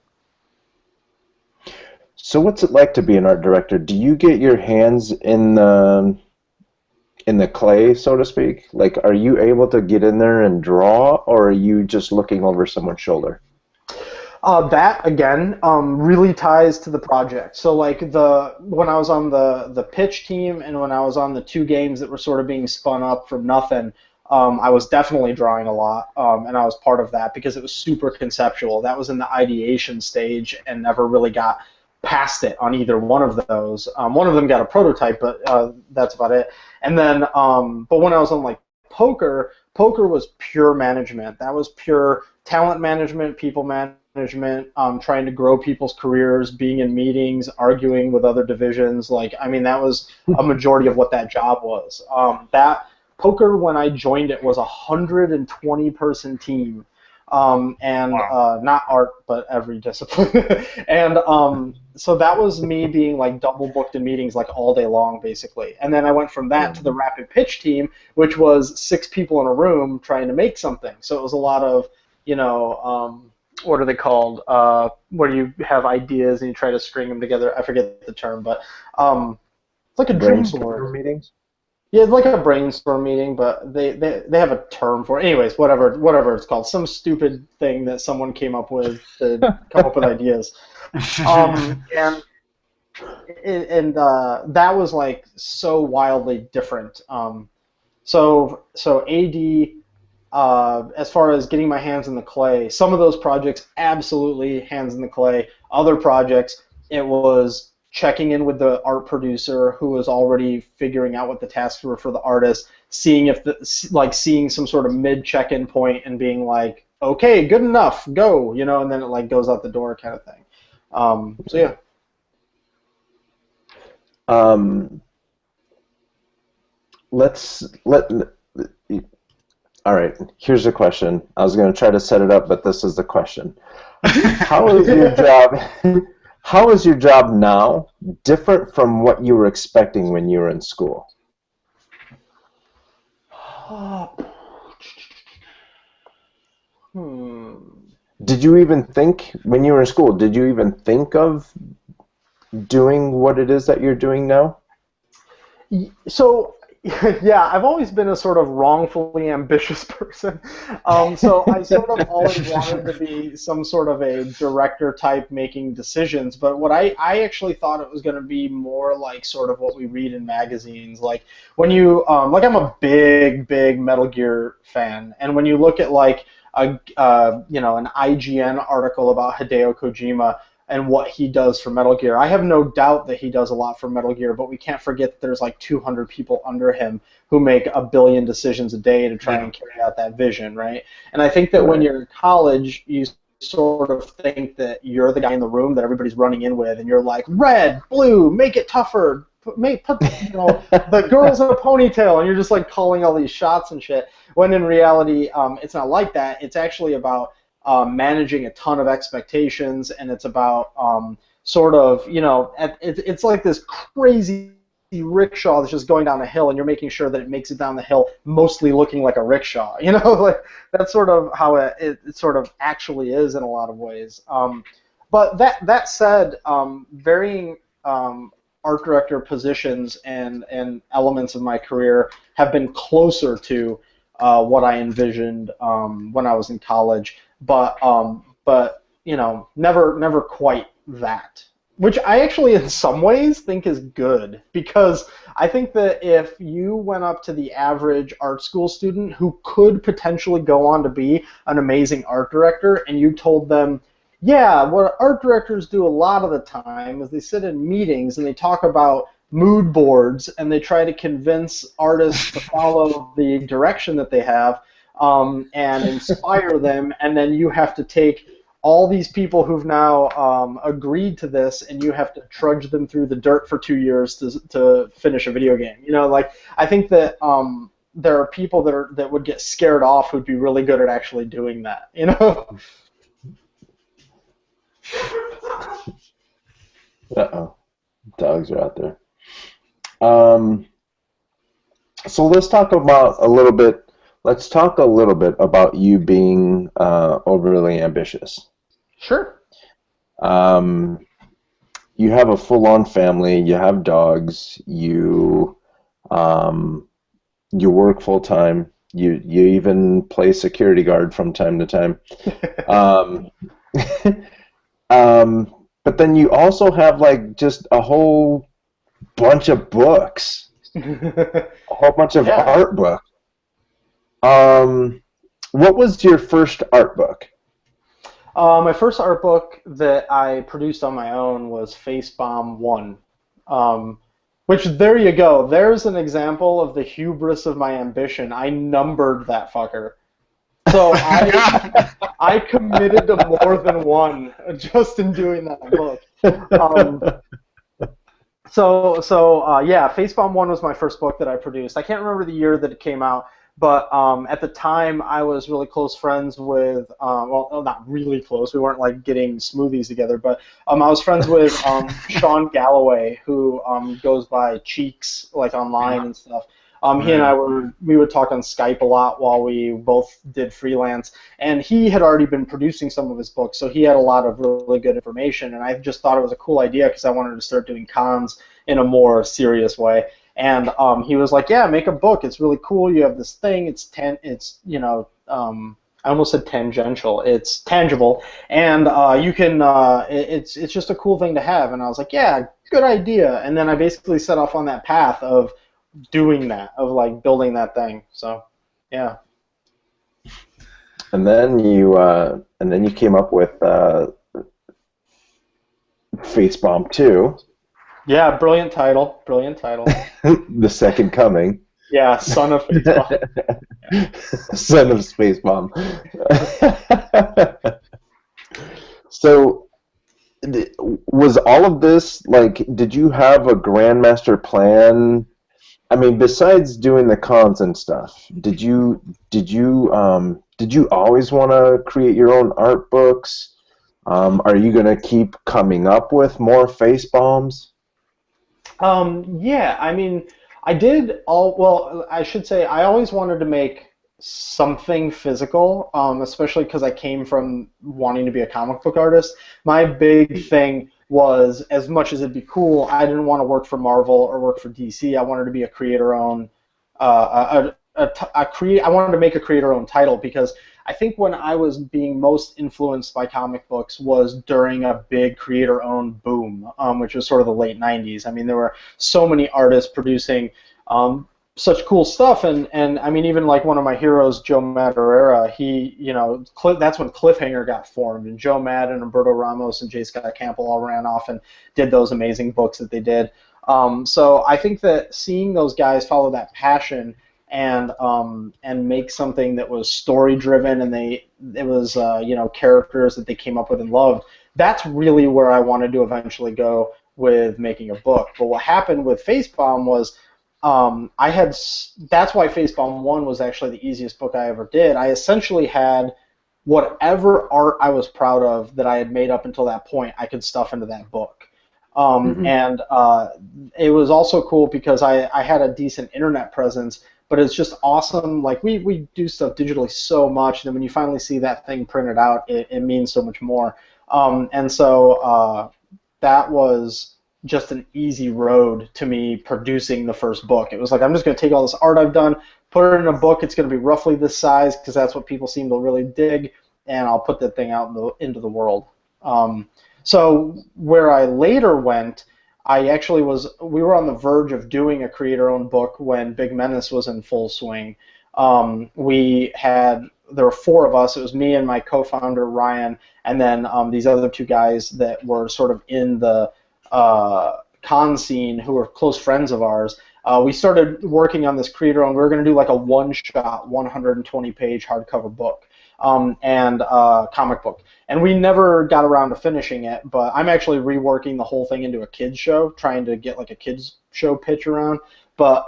So what's it like to be an art director? Do you get your hands in the clay, so to speak? Like, are you able to get in there and draw, or are you just looking over someone's shoulder? That again really ties to the project. So like when I was on the pitch team and when I was on the 2 games that were sort of being spun up from nothing, I was definitely drawing a lot, and I was part of that because it was super conceptual. That was in the ideation stage and never really got past it on either one of those. One of them got a prototype, but that's about it. And then, but when I was on like poker was pure management. That was pure talent management, people management, management, trying to grow people's careers, being in meetings, arguing with other divisions. Like, I mean, that was a majority of what that job was. That poker, when I joined it, was a 120-person team. And Wow. not art, but every discipline. And so that was me being like double booked in meetings like all day long, basically. And then I went from that to the rapid pitch team, which was 6 people in a room trying to make something. So it was a lot of, what are they called? Where you have ideas and you try to string them together. I forget the term, but it's like a dream board. Brainstorm meetings. Yeah, it's like a brainstorm meeting, but they have a term for it. Anyways, whatever it's called, some stupid thing that someone came up with to come up with ideas. And that was like so wildly different. So AD, as far as getting my hands in the clay, some of those projects absolutely hands in the clay. Other projects, it was checking in with the art producer who was already figuring out what the tasks were for the artist, seeing if seeing some sort of mid check-in point and being like, okay, good enough, go, and then it like goes out the door kind of thing. So yeah. All right, here's a question. I was going to try to set it up, but this is the question. How is your job? How is your job now different from what you were expecting when you were in school? Did you even think, when you were in school, did you even think of doing what it is that you're doing now? So, yeah, I've always been a sort of wrongfully ambitious person. So I sort of always wanted to be some sort of a director type making decisions. But what I actually thought it was going to be more like sort of what we read in magazines. Like when you, like I'm a big Metal Gear fan. And when you look at like an IGN article about Hideo Kojima, and what he does for Metal Gear. I have no doubt that he does a lot for Metal Gear, but we can't forget that there's like 200 people under him who make a billion decisions a day to try and carry out that vision, right? And I think that when you're in college, you sort of think that you're the guy in the room that everybody's running in with, and you're like, red, blue, make it tougher, put the girls in a ponytail, and you're just like calling all these shots and shit. When in reality, it's not like that. It's actually about managing a ton of expectations, and it's about sort of, it's like this crazy rickshaw that's just going down a hill, and you're making sure that it makes it down the hill mostly looking like a rickshaw. Like that's sort of how it sort of actually is in a lot of ways. But that said, varying art director positions and elements of my career have been closer to what I envisioned when I was in college. But never quite that. Which I actually, in some ways, think is good, because I think that if you went up to the average art school student who could potentially go on to be an amazing art director, and you told them, yeah, what art directors do a lot of the time is they sit in meetings and they talk about mood boards, and they try to convince artists to follow the direction that they have, and inspire them, and then you have to take all these people who've now agreed to this, and you have to trudge them through the dirt for 2 years to finish a video game. Like I think that there are people that would get scared off who'd be really good at actually doing that. Uh-oh, dogs are out there. So let's talk a little bit about you being overly ambitious. Sure. You have a full-on family. You have dogs. You work full-time. You even play security guard from time to time. But then you also have like just a whole bunch of books, a whole bunch of art books. What was your first art book? My first art book that I produced on my own was Facebomb 1, which, there you go. There's an example of the hubris of my ambition. I numbered that fucker. So I committed to more than one just in doing that book. Yeah, Facepalm 1 was my first book that I produced. I can't remember the year that it came out, but at the time I was really close friends with, well, not really close, we weren't like getting smoothies together, but I was friends with Sean Galloway, who goes by Cheeks, like online and stuff. He and I we would talk on Skype a lot while we both did freelance, and he had already been producing some of his books, so he had a lot of really good information, and I just thought it was a cool idea because I wanted to start doing cons in a more serious way. And he was like, "Yeah, make a book. It's really cool. You have this thing. It's I almost said tangential. It's tangible, and you can. It's just a cool thing to have." And I was like, "Yeah, good idea." And then I basically set off on that path of doing that, of like building that thing. So, yeah. And then you came up with Facepalm 2. Yeah, brilliant title. Brilliant title. The Second Coming. Yeah, Son of Facepalm. Son of Spacepalm. So, was all of this, like, did you have a grandmaster plan? I mean, besides doing the cons and stuff, did you always want to create your own art books? Are you gonna keep coming up with more Facepalms? Yeah, I mean, I should say I always wanted to make something physical, especially because I came from wanting to be a comic book artist. My big thing was, as much as it'd be cool, I didn't want to work for Marvel or work for DC. I wanted to be a creator-owned, I wanted to make a creator-owned title because I think when I was being most influenced by comic books was during a big creator-owned boom, which was sort of the late 90s. I mean, there were so many artists producing such cool stuff, and I mean, even like one of my heroes, Joe Madureira, that's when Cliffhanger got formed, and Joe Mad and Umberto Ramos and J. Scott Campbell all ran off and did those amazing books that they did. So I think that seeing those guys follow that passion and make something that was story driven and it was characters that they came up with and loved, that's really where I wanted to eventually go with making a book. But what happened with Facepalm was that's why Facepalm 1 was actually the easiest book I ever did. I essentially had whatever art I was proud of that I had made up until that point, I could stuff into that book. And it was also cool because I had a decent internet presence, but it's just awesome. Like, we do stuff digitally so much, and then when you finally see that thing printed out, it means so much more. And so that was just an easy road to me producing the first book. It was like, I'm just going to take all this art I've done, put it in a book. It's going to be roughly this size because that's what people seem to really dig, and I'll put that thing out into the world. So where I later went, we were on the verge of doing a creator-owned book when Big Menace was in full swing. There were 4 of us. It was me and my co-founder, Ryan, and then these other 2 guys that were sort of in the con scene who were close friends of ours. We started working on this creator-owned. We were going to do like a one-shot, 120-page hardcover book and comic book. And we never got around to finishing it, but I'm actually reworking the whole thing into a kids show, trying to get like a kids show pitch around. But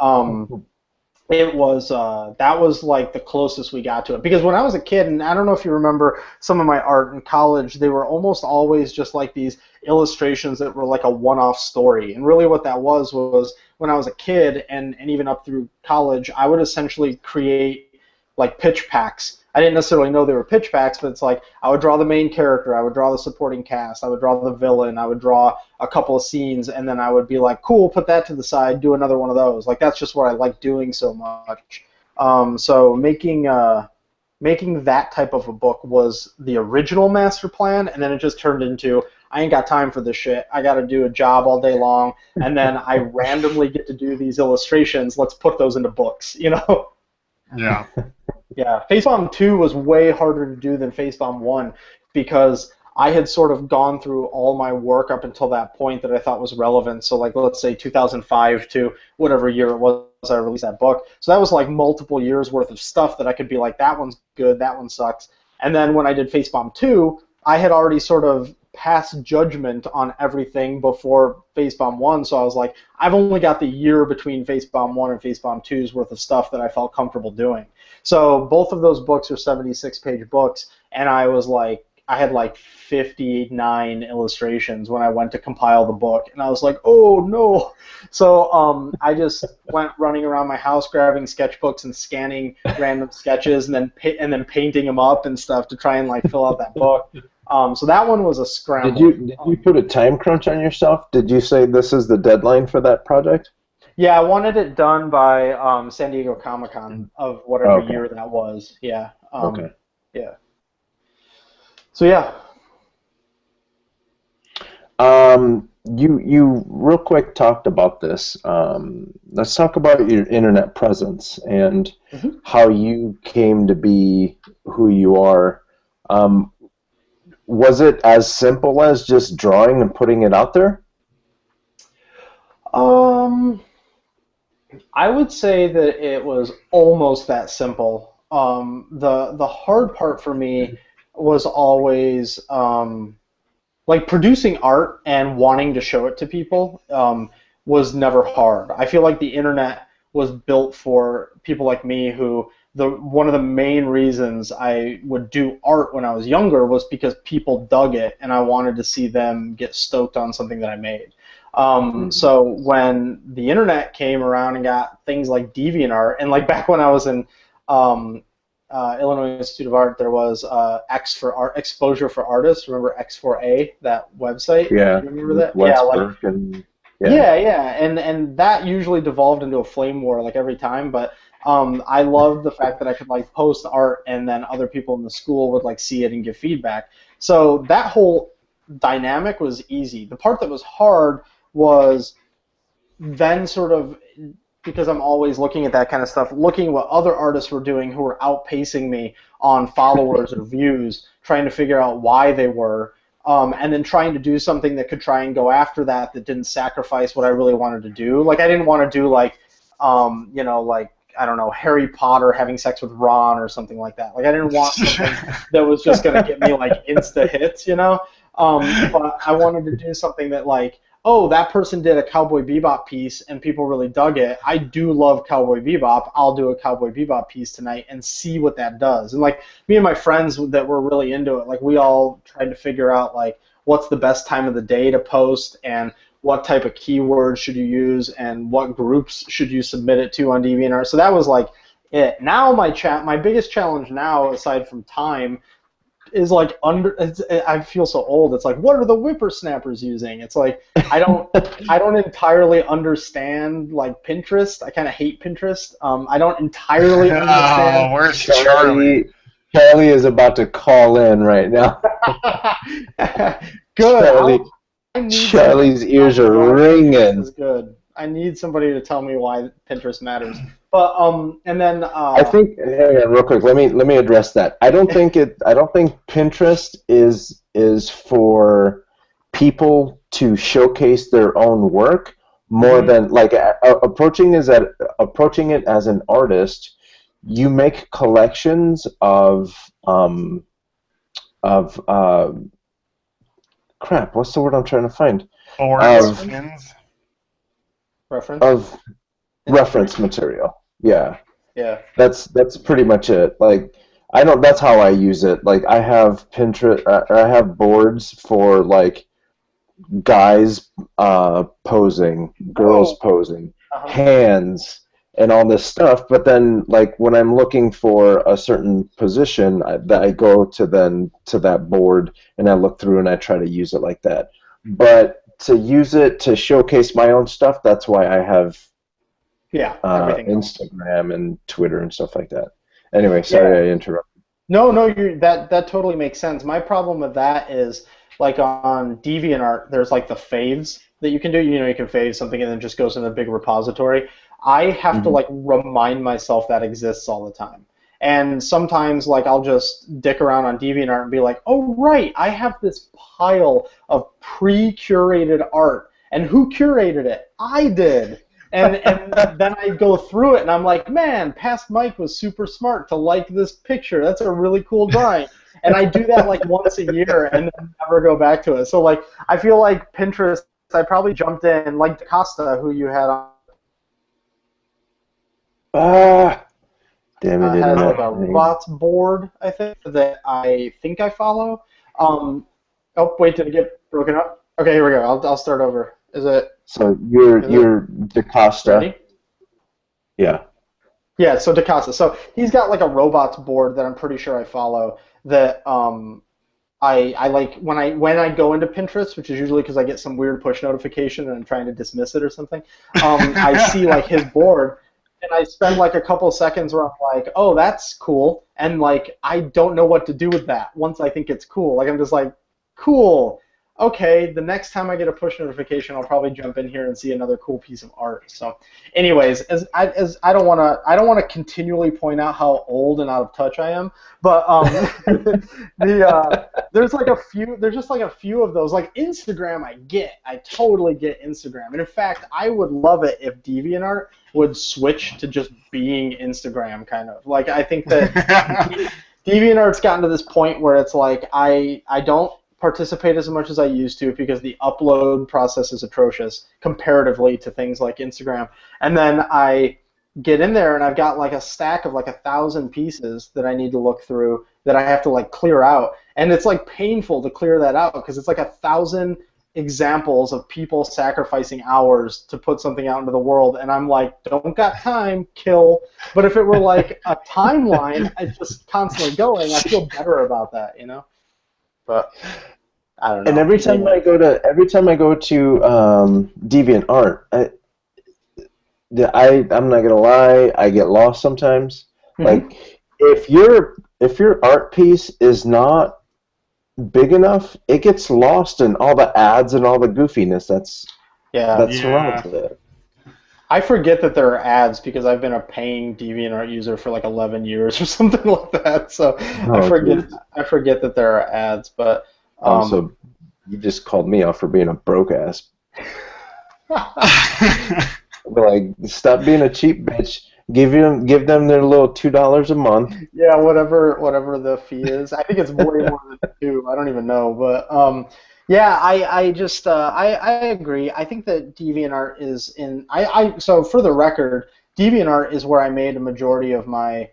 it was that was like the closest we got to it, because when I was a kid, and I don't know if you remember some of my art in college, they were almost always just like these illustrations that were like a one-off story. And really what that was when I was a kid and even up through college, I would essentially create like pitch packs. I didn't necessarily know they were pitch packs, but it's like I would draw the main character, I would draw the supporting cast, I would draw the villain, I would draw a couple of scenes, and then I would be like, cool, put that to the side, do another one of those. Like, that's just what I like doing so much. So making that type of a book was the original master plan, and then it just turned into, I ain't got time for this shit. I got to do a job all day long, and then I randomly get to do these illustrations. Let's put those into books, you know? Yeah. Yeah, Facepalm 2 was way harder to do than Facepalm 1 because I had sort of gone through all my work up until that point that I thought was relevant. So like let's say 2005 to whatever year it was I released that book. So that was like multiple years worth of stuff that I could be like, that one's good, that one sucks. And then when I did Facebomb 2, I had already sort of passed judgment on everything before Facebomb 1, so I was like, I've only got the year between Facebomb 1 and Facebomb 2's worth of stuff that I felt comfortable doing. So both of those books are 76-page books, and I was like, I had like 59 illustrations when I went to compile the book, and I was like, oh no. So I just went running around my house grabbing sketchbooks and scanning random sketches and then painting them up and stuff to try and like fill out that book. So that one was a scramble. Did you put a time crunch on yourself? Did you say this is the deadline for that project? Yeah, I wanted it done by San Diego Comic-Con of whatever year that was. Yeah. Okay. Yeah. So yeah. You real quick talked about this. Let's talk about your internet presence and how you came to be who you are. Was it as simple as just drawing and putting it out there? I would say that it was almost that simple. The hard part for me was always like producing art and wanting to show it to people was never hard. I feel like the internet was built for people like me who one of the main reasons I would do art when I was younger was because people dug it and I wanted to see them get stoked on something that I made. So when the internet came around and got things like DeviantArt, and like back when I was in Illinois Institute of Art, there was X for Art, Exposure for Artists. Remember X4A, that website? Yeah. You remember that? Westbrook yeah, and that usually devolved into a flame war like every time, but I loved the fact that I could like post art and then other people in the school would like see it and give feedback. So that whole dynamic was easy. The part that was hard was then sort of, because I'm always looking at that kind of stuff, looking at what other artists were doing who were outpacing me on followers or views, trying to figure out why they were, and then trying to do something that could try and go after that didn't sacrifice what I really wanted to do. Like I didn't want to do like, like, I don't know, Harry Potter having sex with Ron or something like that. Like I didn't want something that was just going to get me like insta hits, But I wanted to do something that like, oh, that person did a Cowboy Bebop piece and people really dug it. I do love Cowboy Bebop. I'll do a Cowboy Bebop piece tonight and see what that does. And like me and my friends that were really into it, like we all tried to figure out like what's the best time of the day to post and what type of keywords should you use and what groups should you submit it to on DeviantArt. So that was like it. Now my biggest challenge now, aside from time, is like I feel so old. It's like, what are the whippersnappers using? It's like I don't entirely understand like Pinterest. I kind of hate Pinterest. I don't entirely understand. Oh, where's Charlie? Charlie is about to call in right now. Good. Charlie's ears are ringing. This is good. I need somebody to tell me why Pinterest matters. But and then I think, hang on real quick. Let me address that. I don't think Pinterest is for people to showcase their own work more than like approaching it as an artist. You make collections of crap. What's the word I'm trying to find? Reference material. Yeah. Yeah. That's pretty much it. Like that's how I use it. Like I have Pinterest, I have boards for like guys posing, girls posing, hands, and all this stuff. But then like when I'm looking for a certain position, I go to that board and I look through and I try to use it like that. But to use it to showcase my own stuff, that's why I have Instagram and Twitter and stuff like that. Anyway, sorry I interrupted. No, that totally makes sense. My problem with that is like on DeviantArt, there's like the faves that you can do. You can fave something and then it just goes in a big repository. I have to like remind myself that exists all the time. And sometimes, like, I'll just dick around on DeviantArt and be like, oh, right, I have this pile of pre-curated art. And who curated it? I did. And then I go through it, and I'm like, man, Past Mike was super smart to like this picture. That's a really cool drawing. And I do that, like, once a year and then never go back to it. So, like, I feel like Pinterest, I probably jumped in, like DaCosta, who you had on. Damn it! Has like a robots board, I think I follow. Oh wait, did it get broken up? Okay, here we go. I'll start over. Is it? So you're DaCosta. Ready? Yeah. Yeah. So DaCosta. So he's got like a robots board that I'm pretty sure I follow. That I like when I go into Pinterest, which is usually because I get some weird push notification and I'm trying to dismiss it or something. I see like his board. And I spend like a couple seconds where I'm like, oh, that's cool. And like, I don't know what to do with that once I think it's cool. Like, I'm just like, cool. Okay, the next time I get a push notification, I'll probably jump in here and see another cool piece of art. So, anyways, I don't want to continually point out how old and out of touch I am, but there's just like a few of those. Like Instagram, I totally get Instagram, and in fact, I would love it if DeviantArt would switch to just being Instagram, kind of. Like, I think that DeviantArt's gotten to this point where it's like I don't participate as much as I used to because the upload process is atrocious comparatively to things like Instagram. And then I get in there and I've got like a stack of like 1,000 pieces that I need to look through that I have to like clear out. And it's like painful to clear that out because it's like 1,000 examples of people sacrificing hours to put something out into the world, and I'm like, don't got time, kill. But if it were like a timeline, it's just constantly going, I feel better about that, you know? But I don't know. And every time I go to DeviantArt, I'm not gonna lie, I get lost sometimes. Mm-hmm. Like if your art piece is not big enough, it gets lost in all the ads and all the goofiness that surrounds it. I forget that there are ads because I've been a paying DeviantArt user for like 11 years or something like that. So I forget that there are ads. But so you just called me out for being a broke ass. Like, stop being a cheap bitch. Give them their little $2 a month. Yeah, whatever the fee is. I think it's way more than $2. I don't even know, but yeah, I agree. I think that DeviantArt is so for the record, DeviantArt is where I made a majority of my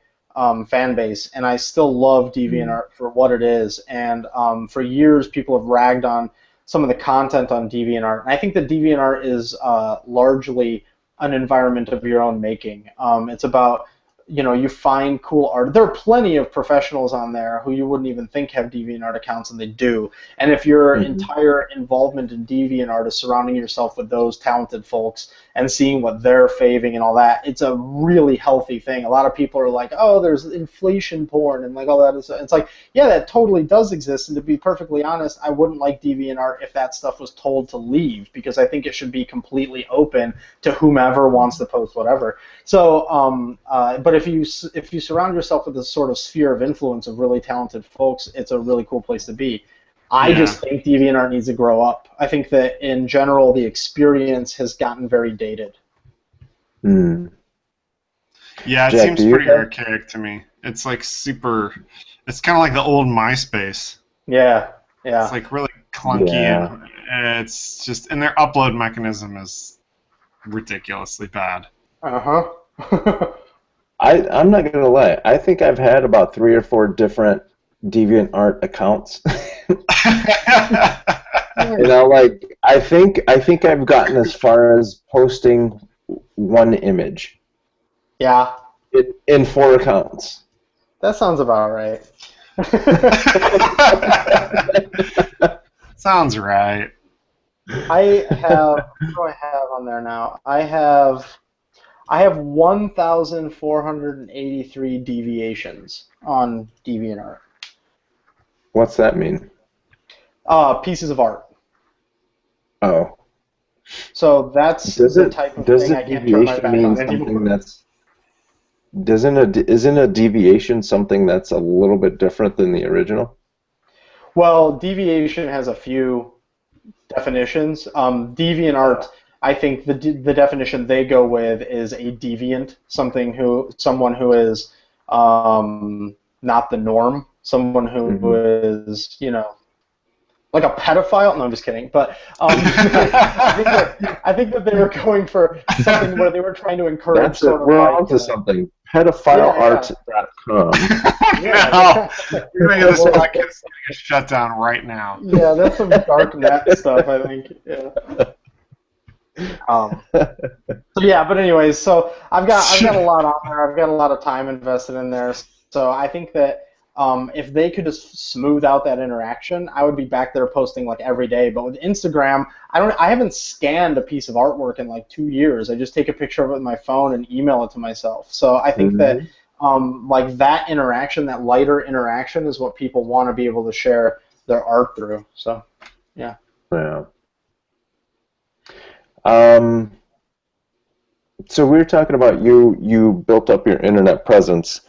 fan base, and I still love DeviantArt for what it is. And for years, people have ragged on some of the content on DeviantArt, and I think that DeviantArt is largely an environment of your own making. It's about, you find cool art. There are plenty of professionals on there who you wouldn't even think have DeviantArt accounts, and they do. And if your entire involvement in DeviantArt is surrounding yourself with those talented folks and seeing what they're faving and all that, it's a really healthy thing. A lot of people are like, oh, there's inflation porn and like all that. It's like, yeah, that totally does exist. And to be perfectly honest, I wouldn't like DeviantArt if that stuff was told to leave, because I think it should be completely open to whomever wants to post whatever. So, but if you surround yourself with this sort of sphere of influence of really talented folks, it's a really cool place to be. I just think DeviantArt needs to grow up. I think that in general the experience has gotten very dated. Mm. Yeah, it seems pretty archaic to me. It's like it's kind of like the old MySpace. Yeah. It's like really clunky, and it's just, and their upload mechanism is ridiculously bad. Uh-huh. I'm not gonna lie. I think I've had about 3 or 4 different DeviantArt accounts. Like I think I've gotten as far as posting one image. Yeah. In 4 accounts. That sounds about right. Sounds right. What do I have on there now? I have 1,483 deviations on DeviantArt. What's that mean? Pieces of art. Oh. So that's the type of thing I can't turn my back on anymore. isn't a deviation something that's a little bit different than the original? Well, deviation has a few definitions. DeviantArt, I think the definition they go with is a deviant, someone who is not the norm, someone who Hmm. is, like a pedophile. No, I'm just kidding. But I think that they were going for something where they were trying to encourage That's it. sort of We're like, on to something. yeah, Pedophileart.com. No, yeah, you're making this well, podcast getting shut down right now. yeah, that's some dark net stuff, I think. Yeah. So yeah, but anyways, so I've got a lot on there. I've got a lot of time invested in there. So I think that if they could just smooth out that interaction, I would be back there posting like every day. But with Instagram, I haven't scanned a piece of artwork in like 2 years. I just take a picture of it with my phone and email it to myself. So I think that Hmm. like that interaction, that lighter interaction, is what people want to be able to share their art through. So yeah. Yeah. Um, so we were talking about you built up your internet presence.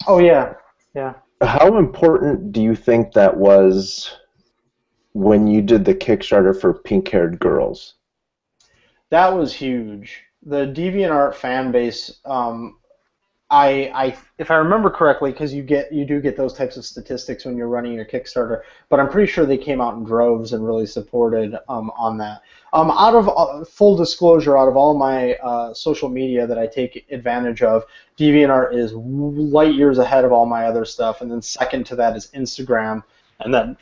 Oh yeah. Yeah. How important do you think that was when you did the Kickstarter for Pink Haired Girls? That was huge. The DeviantArt fan base, if I remember correctly, because you do get those types of statistics when you're running your Kickstarter, but I'm pretty sure they came out in droves and really supported on that. Out of full disclosure, out of all my social media that I take advantage of, DeviantArt is light years ahead of all my other stuff, and then second to that is Instagram, and then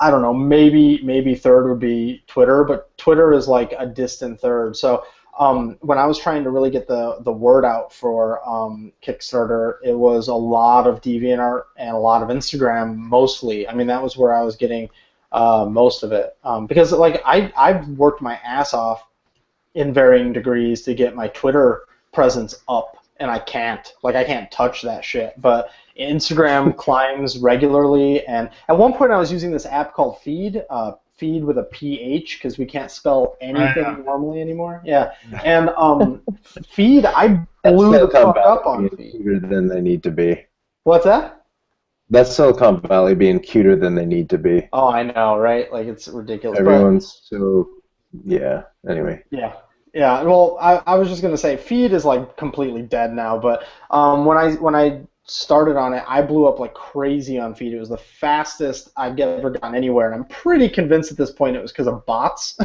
I don't know, maybe third would be Twitter, but Twitter is like a distant third. So when I was trying to really get the word out for Kickstarter, it was a lot of DeviantArt and a lot of Instagram mostly. I mean, that was where I was getting most of it because like I've worked my ass off in varying degrees to get my Twitter presence up, and I can't touch that shit. But Instagram climbs regularly, and at one point I was using this app called Feed with a PH because we can't spell Yeah. anything normally anymore. Yeah, and Feed, I That's blew the Silicon fuck Valley up on being Feed. cuter than they need to be. What's that? That's Silicon Valley being cuter than they need to be. Oh, I know, right? Like it's ridiculous, but Everyone's so, yeah. Anyway. yeah. Yeah, well, I was just gonna say Feed is like completely dead now, but when I started on it, I blew up like crazy on Feed. It was the fastest I've ever gotten anywhere, and I'm pretty convinced at this point it was because of bots.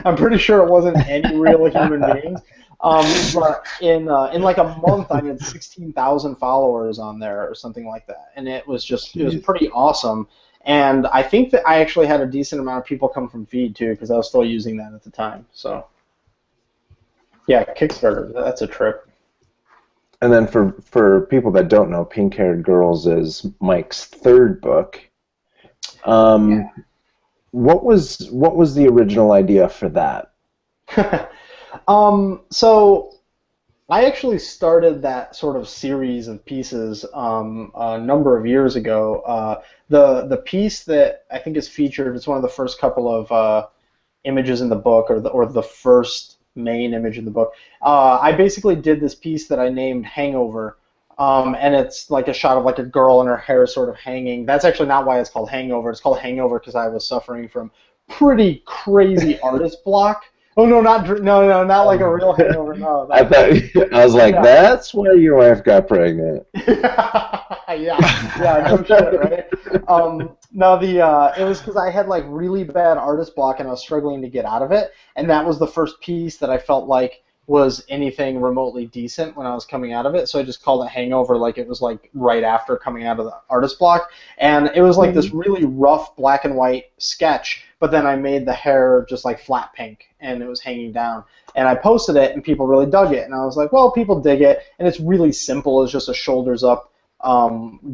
I'm pretty sure it wasn't any real human beings. But in like a month, I had 16,000 followers on there or something like that, and it was Jeez. pretty awesome. And I think that I actually had a decent amount of people come from Feed too, because I was still using that at the time. So. Yeah, Kickstarter. That's a trip. And then for people that don't know, Pink Haired Girls is Mike's third book. Yeah. Um, what was the original idea for that? So I actually started that sort of series of pieces a number of years ago. The piece that I think is featured, it's one of the first couple of images in the book, or the first main image in the book. I basically did this piece that I named Hangover, and it's like a shot of like a girl and her hair sort of hanging. That's actually not why it's called Hangover. It's called Hangover because I was suffering from pretty crazy artist block. Oh no, no, not like a real hangover. No, I thought I was like, yeah. that's why your wife got pregnant. Yeah, no shit, right? No, it was because I had like really bad artist block and I was struggling to get out of it, and that was the first piece that I felt like was anything remotely decent when I was coming out of it. So I just called it Hangover, like it was like right after coming out of the artist block, and it was like this Mhm. really rough black and white sketch. But then I made the hair just like flat pink, and it was hanging down. And I posted it, and people really dug it. And I was like, well, people dig it, and it's really simple. It's just a shoulders up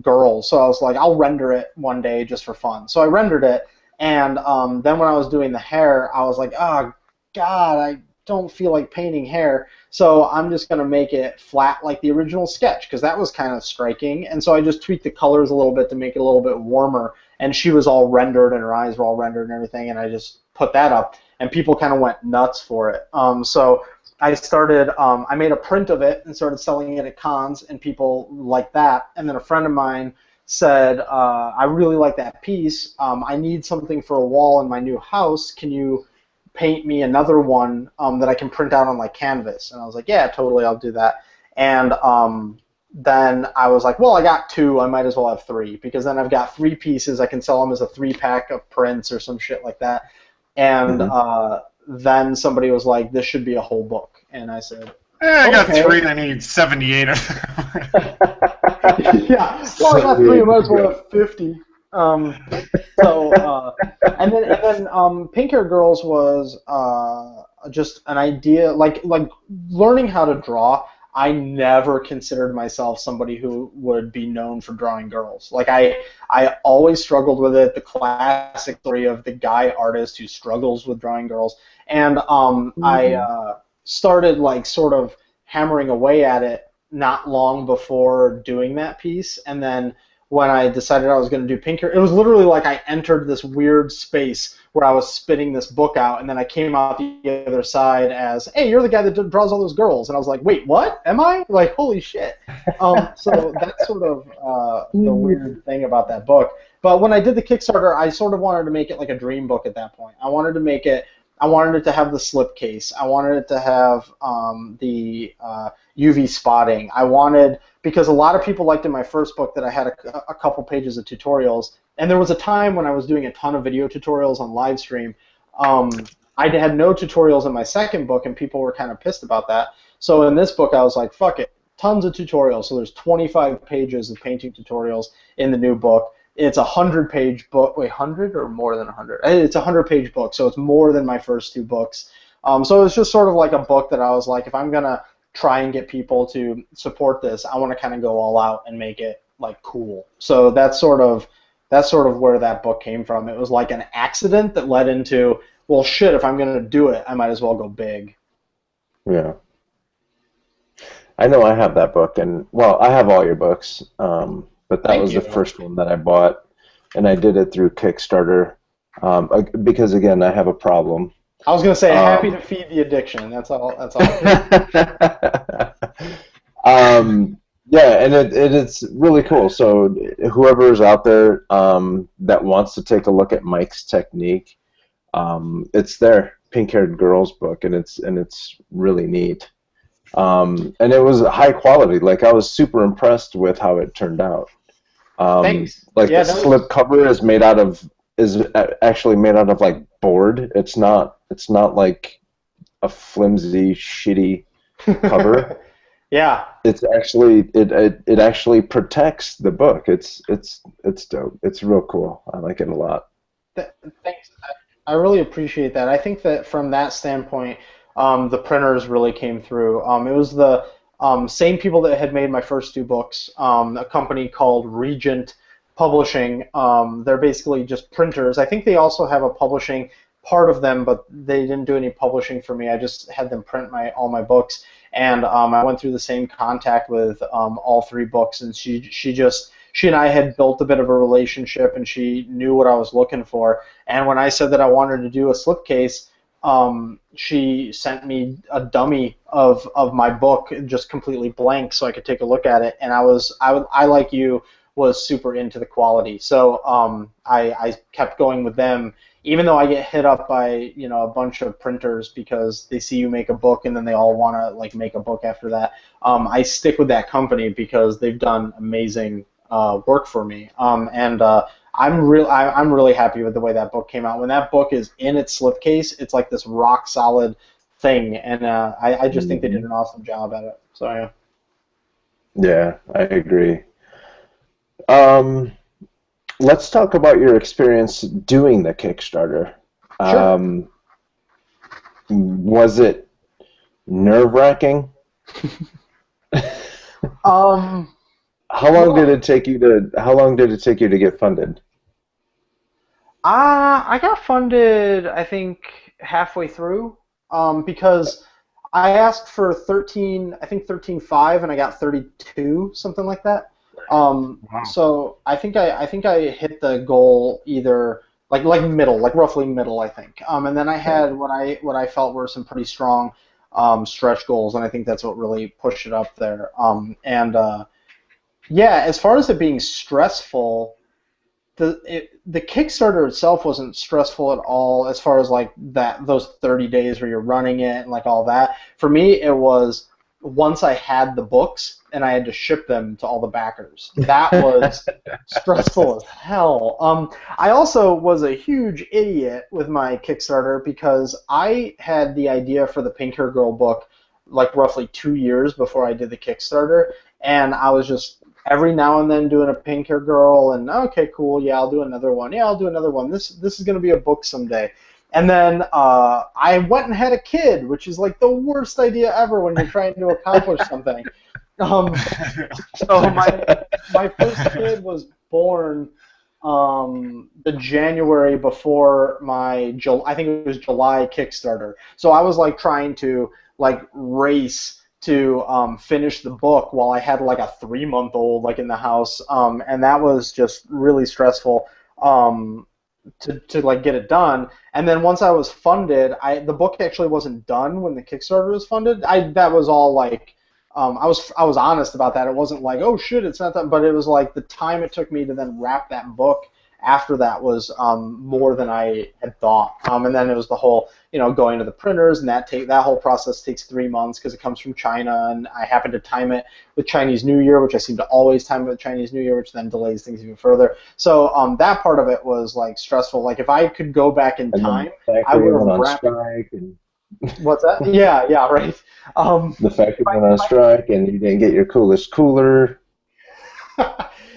girl. So I was like, I'll render it one day just for fun. So I rendered it, and then when I was doing the hair, I was like, oh God, I don't feel like painting hair. So I'm just gonna make it flat like the original sketch because that was kind of striking. And so I just tweaked the colors a little bit to make it a little bit warmer. And she was all rendered, and her eyes were all rendered and everything. And I just put that up, and people kind of went nuts for it. So I started, I made a print of it and started selling it at cons, and people liked that. And then a friend of mine said, I really like that piece. I need something for a wall in my new house. Can you paint me another one that I can print out on like canvas? And I was like, yeah, totally, I'll do that. And then I was like, well, I got two, I might as well have three, because then I've got three pieces. I can sell them as a 3-pack of prints or some shit like that. And then somebody was like, this should be a whole book. And I said, I got okay. 3, I need 78 of them. Yeah, well, I got 3, I might as well have 50. And then Pink Hair Girls was just an idea, like learning how to draw. I never considered myself somebody who would be known for drawing girls. Like I always struggled with it. The classic story of the guy artist who struggles with drawing girls, and I started like sort of hammering away at it not long before doing that piece, and then when I decided I was going to do Pink Hair, it was literally like I entered this weird space where I was spitting this book out, and then I came out the other side as, hey, you're the guy that draws all those girls. And I was like, wait, what? Am I? Like, holy shit. So that's sort of the weird thing about that book. But when I did the Kickstarter, I sort of wanted to make it like a dream book at that point. I wanted it to have the slipcase. I wanted it to have the UV spotting. Because a lot of people liked in my first book that I had a couple pages of tutorials, and there was a time when I was doing a ton of video tutorials on live stream. I had no tutorials in my second book, and people were kind of pissed about that. So in this book, I was like, fuck it, tons of tutorials. So there's 25 pages of painting tutorials in the new book. It's a 100-page book. Wait, 100 or more than 100? It's a 100-page book, so it's more than my first 2 books. So it was just sort of like a book that I was like, if I'm going to try and get people to support this, I want to kind of go all out and make it like cool. So that's sort of where that book came from. It was like an accident that led into, well, shit, if I'm going to do it, I might as well go big. Yeah. I know I have that book, and, well, I have all your books, but that was the first one that I bought, and I did it through Kickstarter because, again, I have a problem. I was going to say, happy to feed the addiction. That's all. Yeah, and it's really cool. So whoever is out there that wants to take a look at Mike's technique, it's their Pink-Haired Girls book, and it's really neat. And it was high quality. Like, I was super impressed with how it turned out. Thanks. Like, the slip cover is actually made out of like board. It's not like a flimsy, shitty cover. Yeah. It's actually it actually protects the book. It's dope. It's real cool. I like it a lot. Thanks. I really appreciate that. I think that from that standpoint, the printers really came through. It was the same people that had made my first 2 books, a company called Regent Publishing. They're basically just printers. I think they also have a publishing part of them, but they didn't do any publishing for me. I just had them print all my books, and I went through the same contact with all 3 books, and she and I had built a bit of a relationship, and she knew what I was looking for. And when I said that I wanted to do a slipcase, she sent me a dummy of my book, just completely blank, so I could take a look at it. And I like you, was super into the quality, so I kept going with them, even though I get hit up by a bunch of printers because they see you make a book and then they all want to like make a book after that. I stick with that company because they've done amazing work for me, and I'm really happy with the way that book came out. When that book is in its slipcase, it's like this rock solid thing, and I just think they did an awesome job at it. So yeah. Yeah, I agree. Let's talk about your experience doing the Kickstarter. Sure. Was it nerve-wracking? How long did it take you to get funded? I got funded, I think, halfway through, because I asked for 13.5, and I got 32, something like that. Wow. So I think I hit the goal either like middle, like roughly middle, I think. And then I had what I felt were some pretty strong stretch goals, and I think that's what really pushed it up there. Yeah, as far as it being stressful, the Kickstarter itself wasn't stressful at all as far as like those 30 days where you're running it and like all that. For me, it was once I had the books and I had to ship them to all the backers. That was stressful as hell. I also was a huge idiot with my Kickstarter because I had the idea for the Pink Hair Girl book like roughly 2 years before I did the Kickstarter, and I was just every now and then doing a Pink Hair Girl, and okay, cool, yeah, I'll do another one. Yeah, I'll do another one. This is going to be a book someday. And then I went and had a kid, which is like the worst idea ever when you're trying to accomplish something. So my first kid was born the January before I think it was July Kickstarter. So I was like trying to like race to finish the book while I had like a 3-month-old like in the house, and that was just really stressful to like get it done. And then once I was funded, the book actually wasn't done when the Kickstarter was funded. That was all like I was honest about that. It wasn't like, oh shit, it's not done, but it was like the time it took me to then wrap that book after that was more than I had thought. And then it was the whole, going to the printers, and that whole process takes 3 months because it comes from China, and I happen to time it with Chinese New Year, which I seem to always time it with Chinese New Year, which then delays things even further. So that part of it was like stressful. Like if I could go back in time, I would have wrapped. What's that? Yeah, right. The factory went on strike, and you didn't get your coolest cooler.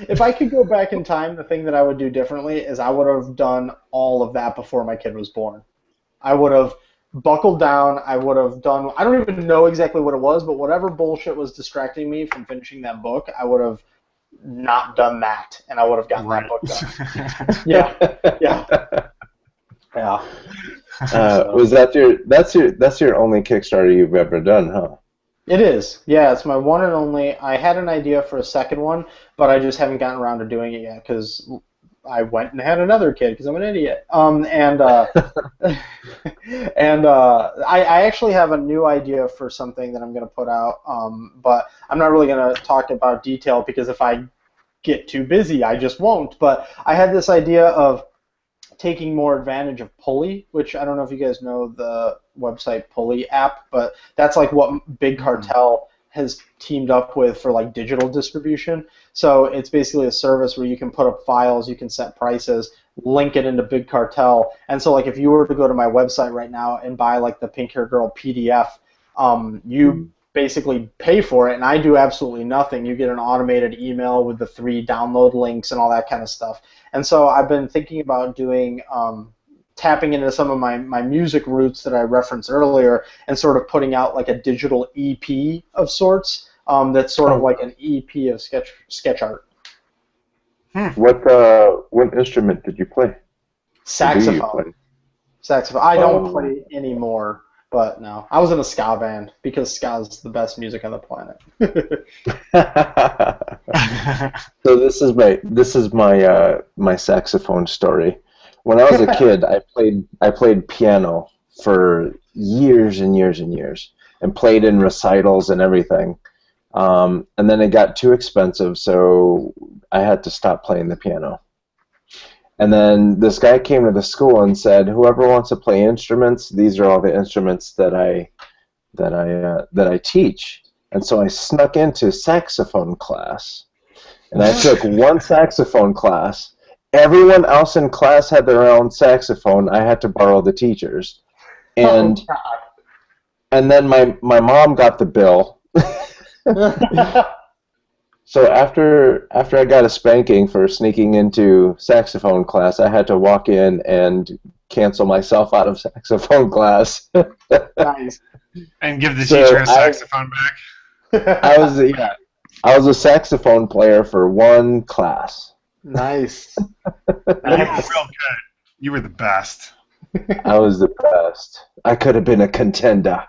If I could go back in time, the thing that I would do differently is I would have done all of that before my kid was born. I would have buckled down. I would have done, I don't even know exactly what it was, but whatever bullshit was distracting me from finishing that book, I would have not done that, and I would have gotten that book done. Yeah. Was that's your only Kickstarter you've ever done, huh? It is. Yeah, it's my one and only. I had an idea for a second one, but I just haven't gotten around to doing it yet because I went and had another kid because I'm an idiot. I actually have a new idea for something that I'm going to put out, but I'm not really going to talk about detail because if I get too busy, I just won't. But I had this idea of taking more advantage of Pulley, which I don't know if you guys know the website Pulley app, but that's like what Big Cartel has teamed up with for like digital distribution. So it's basically a service where you can put up files, you can set prices, link it into Big Cartel, and so like if you were to go to my website right now and buy like the Pink Hair Girl PDF, you basically pay for it, and I do absolutely nothing. You get an automated email with the 3 download links and all that kind of stuff. And so I've been thinking about doing, tapping into some of my music roots that I referenced earlier and sort of putting out like a digital EP of sorts that's sort of like an EP of sketch art. What instrument did you play? Saxophone. Saxophone. I don't play anymore. But no, I was in a ska band because ska is the best music on the planet. So this is my saxophone story. When I was a kid, I played piano for years and years and years, and played in recitals and everything. And then it got too expensive, so I had to stop playing the piano. And then this guy came to the school and said, "Whoever wants to play instruments, these are all the instruments that I teach." And so I snuck into saxophone class, and I took one saxophone class. Everyone else in class had their own saxophone. I had to borrow the teacher's, and then my mom got the bill. So after I got a spanking for sneaking into saxophone class, I had to walk in and cancel myself out of saxophone class. Nice. And give the teacher a saxophone back. I was a saxophone player for one class. Nice. You were real good. You were the best. I was the best. I could have been a contender.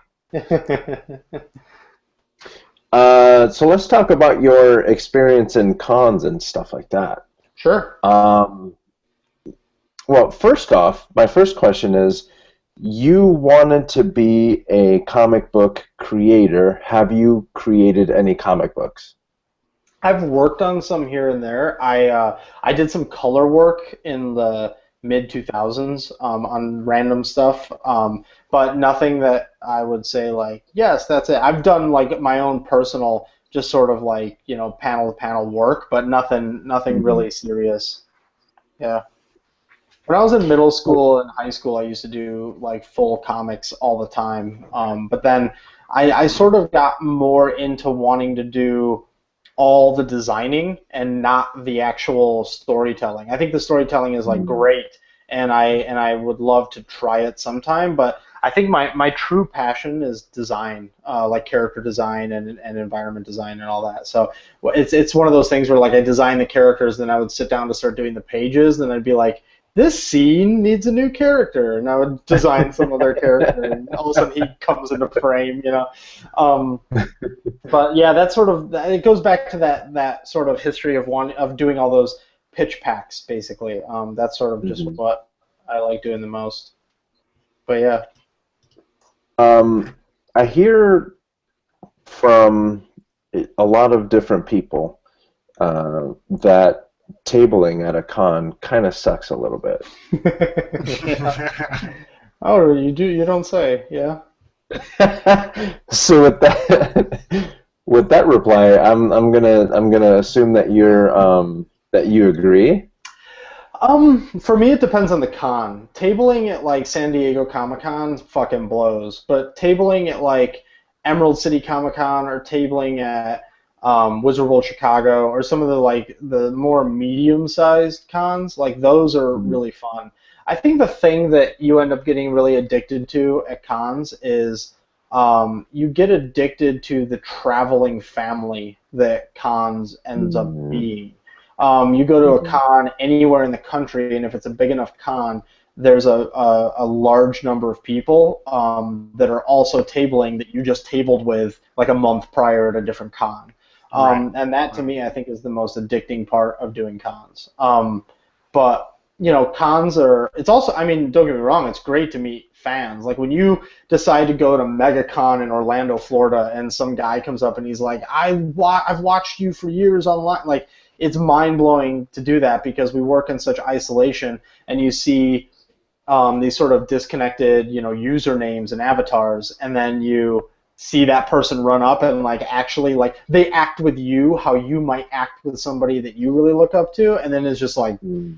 So let's talk about your experience in cons and stuff like that. Sure. Well, first off, my first question is, You wanted to be a comic book creator. Have you created any comic books? I've worked on some here and there. I did some color work in the mid 2000s on random stuff, but nothing that I would say like yes, that's it. I've done like my own personal, just sort of like panel to panel work, but nothing Mhm. really serious. Yeah. When I was in middle school and high school, I used to do like full comics all the time. But then I sort of got more into wanting to do all the designing and not the actual storytelling. I think the storytelling is like Mm. great, and I would love to try it sometime. But I think my true passion is design, like character design and environment design and all that. So it's one of those things where like I design the characters, then I would sit down to start doing the pages, then I'd be like, this scene needs a new character, and I would design some other character, and all of a sudden he comes into frame. Um, but yeah, that's sort of it goes back to that sort of history of doing all those pitch packs basically. That's sort of just Mhm. what I like doing the most. But yeah. Um, I hear from a lot of different people that tabling at a con kind of sucks a little bit. Yeah. Oh, you don't say. Yeah. So with that reply, I'm gonna assume that you agree. For me, it depends on the con. Tabling at like San Diego Comic Con fucking blows, but tabling at like Emerald City Comic Con or tabling at Wizard World Chicago or some of the more medium-sized cons, like those are Mhm. really fun. I think the thing that you end up getting really addicted to at cons is you get addicted to the traveling family that cons ends up Mhm. being. You go to a Mhm. con anywhere in the country, and if it's a big enough con, there's a large number of people that are also tabling that you just tabled with like a month prior at a different con. Right. And that to Right. me, I think, is the most addicting part of doing cons. But cons are, it's also, I mean, don't get me wrong, it's great to meet fans. Like when you decide to go to MegaCon in Orlando, Florida, and some guy comes up and he's like, I've watched you for years online. Like, it's mind blowing to do that because we work in such isolation, and you see these sort of disconnected, usernames and avatars, and then you see that person run up and like actually like they act with you how you might act with somebody that you really look up to, and then it's just like Mhm.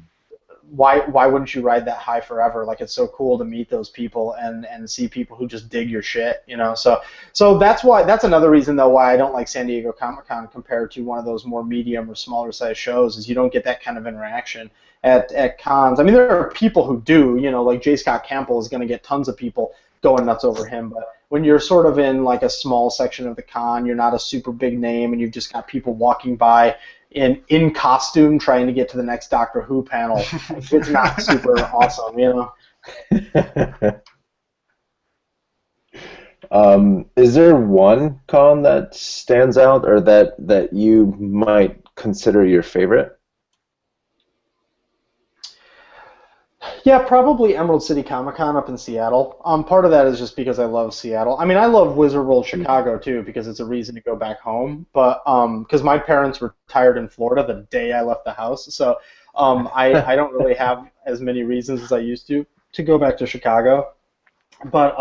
why wouldn't you ride that high forever? Like it's so cool to meet those people and see people who just dig your shit. So that's another reason though why I don't like San Diego Comic Con compared to one of those more medium or smaller size shows is you don't get that kind of interaction at cons. I mean there are people who do, like J. Scott Campbell is going to get tons of people going nuts over him, but when you're sort of in like a small section of the con, you're not a super big name and you've just got people walking by in costume trying to get to the next Doctor Who panel. It's not super awesome. Is there one con that stands out or that you might consider your favorite? Yeah, probably Emerald City Comic Con up in Seattle. Part of that is just because I love Seattle. I mean, I love Wizard World Chicago too because it's a reason to go back home. But because my parents retired in Florida the day I left the house, so I don't really have as many reasons as I used to go back to Chicago. But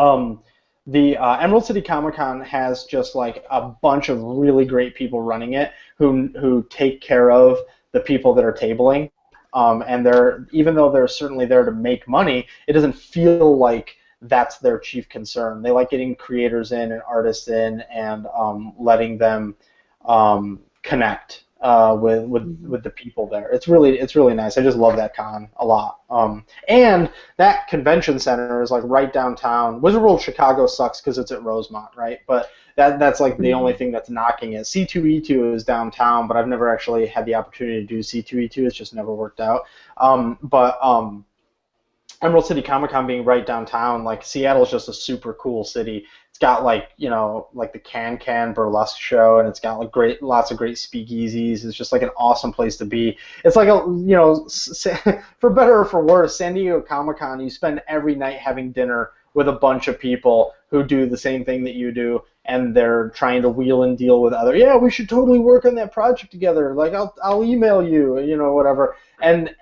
the Emerald City Comic Con has just like a bunch of really great people running it who take care of the people that are tabling. And they're even though they're certainly there to make money, it doesn't feel like that's their chief concern. They like getting creators in and artists in and letting them connect with the people there. It's really nice. I just love that con a lot. And that convention center is like right downtown. Wizard World Chicago sucks because it's at Rosemont, right? But that's like the only Mhm. thing that's knocking it. C2E2 is downtown, but I've never actually had the opportunity to do C2E2. It's just never worked out. But Emerald City Comic Con being right downtown, like Seattle's just a super cool city. It's got like the Can Burlesque show, and it's got like lots of great speakeasies. It's just like an awesome place to be. It's like for better or for worse, San Diego Comic Con. You spend every night having dinner with a bunch of people who do the same thing that you do, and they're trying to wheel and deal with other. Yeah, we should totally work on that project together. Like I'll email you, whatever. And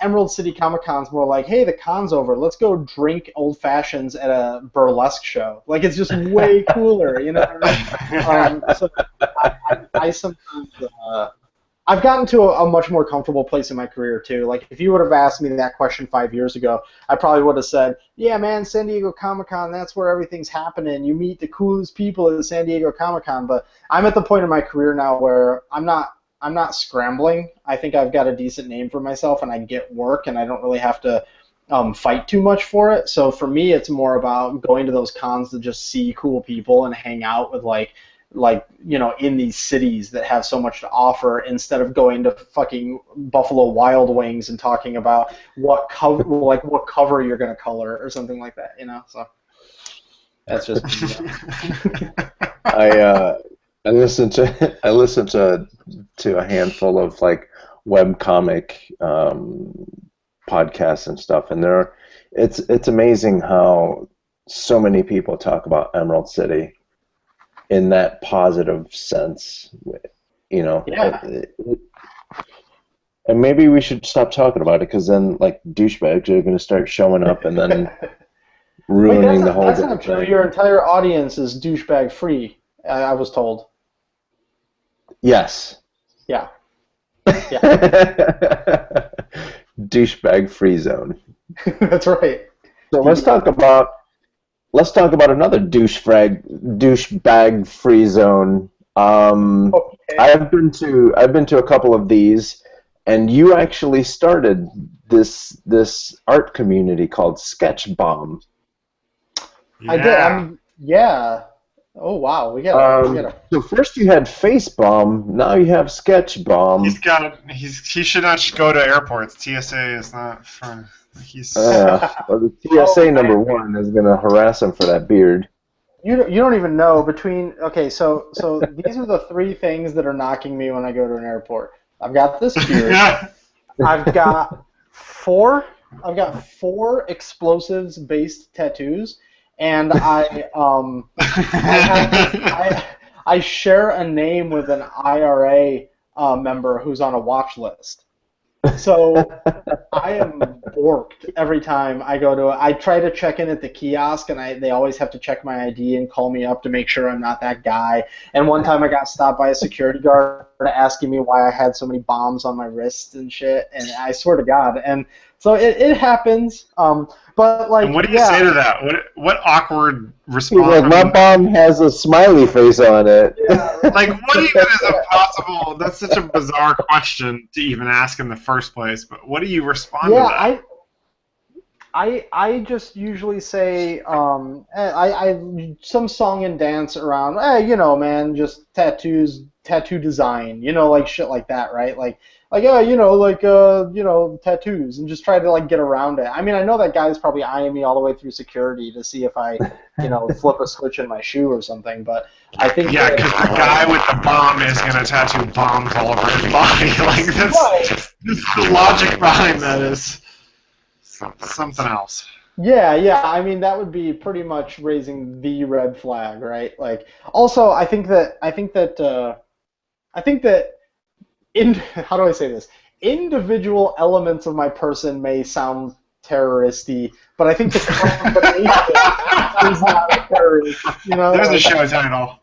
Emerald City Comic Con's more like, hey, the con's over. Let's go drink old fashions at a burlesque show. Like it's just way cooler, So I sometimes I've gotten to a much more comfortable place in my career too. Like if you would have asked me that question 5 years ago, I probably would have said, yeah, man, San Diego Comic-Con, that's where everything's happening. You meet the coolest people at San Diego Comic-Con. But I'm at the point in my career now where I'm not scrambling. I think I've got a decent name for myself, and I get work, and I don't really have to fight too much for it. So for me, it's more about going to those cons to just see cool people and hang out with in these cities that have so much to offer, instead of going to fucking Buffalo Wild Wings and talking about what cover you're going to color or something like that. So that's just. I listened to a handful of webcomic podcasts and stuff, and it's amazing how so many people talk about Emerald City in that positive sense, Yeah. And maybe we should stop talking about it, because then douchebags are going to start showing up and then ruining the whole That's not true. Your entire audience is douchebag free. I was told. Yes. Yeah. Douchebag free zone. That's right. So let's talk about another douchebag free zone. Okay. I've been to a couple of these, and you actually started this art community called Sketch Bomb. Yeah. I did. Yeah. Oh wow, we got. So first you had Face Bomb, now you have Sketch Bomb. He should not go to airports. TSA is not fun. Well, the TSA number one is gonna harass him for that beard. You don't even know between. Okay, so these are the three things that are knocking me when I go to an airport. I've got this beard. I've got four explosives-based tattoos. And I share a name with an IRA member who's on a watch list. So I am borked every time I go to. I try to check in at the kiosk, and they always have to check my ID and call me up to make sure I'm not that guy. And one time I got stopped by a security guard asking me why I had so many bombs on my wrists and shit. And I swear to God, and so it happens. But and what do you say to that? What awkward response? Like, my bomb has a smiley face on it. Yeah. What even is impossible? That's such a bizarre question to even ask in the first place. But what do you respond to that? I just usually say some song and dance around. Hey, man, just tattoo design. Shit like that, right? Tattoos, and just try to get around it. I mean, I know that guy's probably eyeing me all the way through security to see if I, flip a switch in my shoe or something. But I think because the guy with the bomb is gonna tattoo bombs all over his body. That's the logic behind that is something else. Yeah. I mean, that would be pretty much raising the red flag, right? Also, I think that how do I say this? Individual elements of my person may sound terroristy, but I think the combination is not terrorist. There's a show title.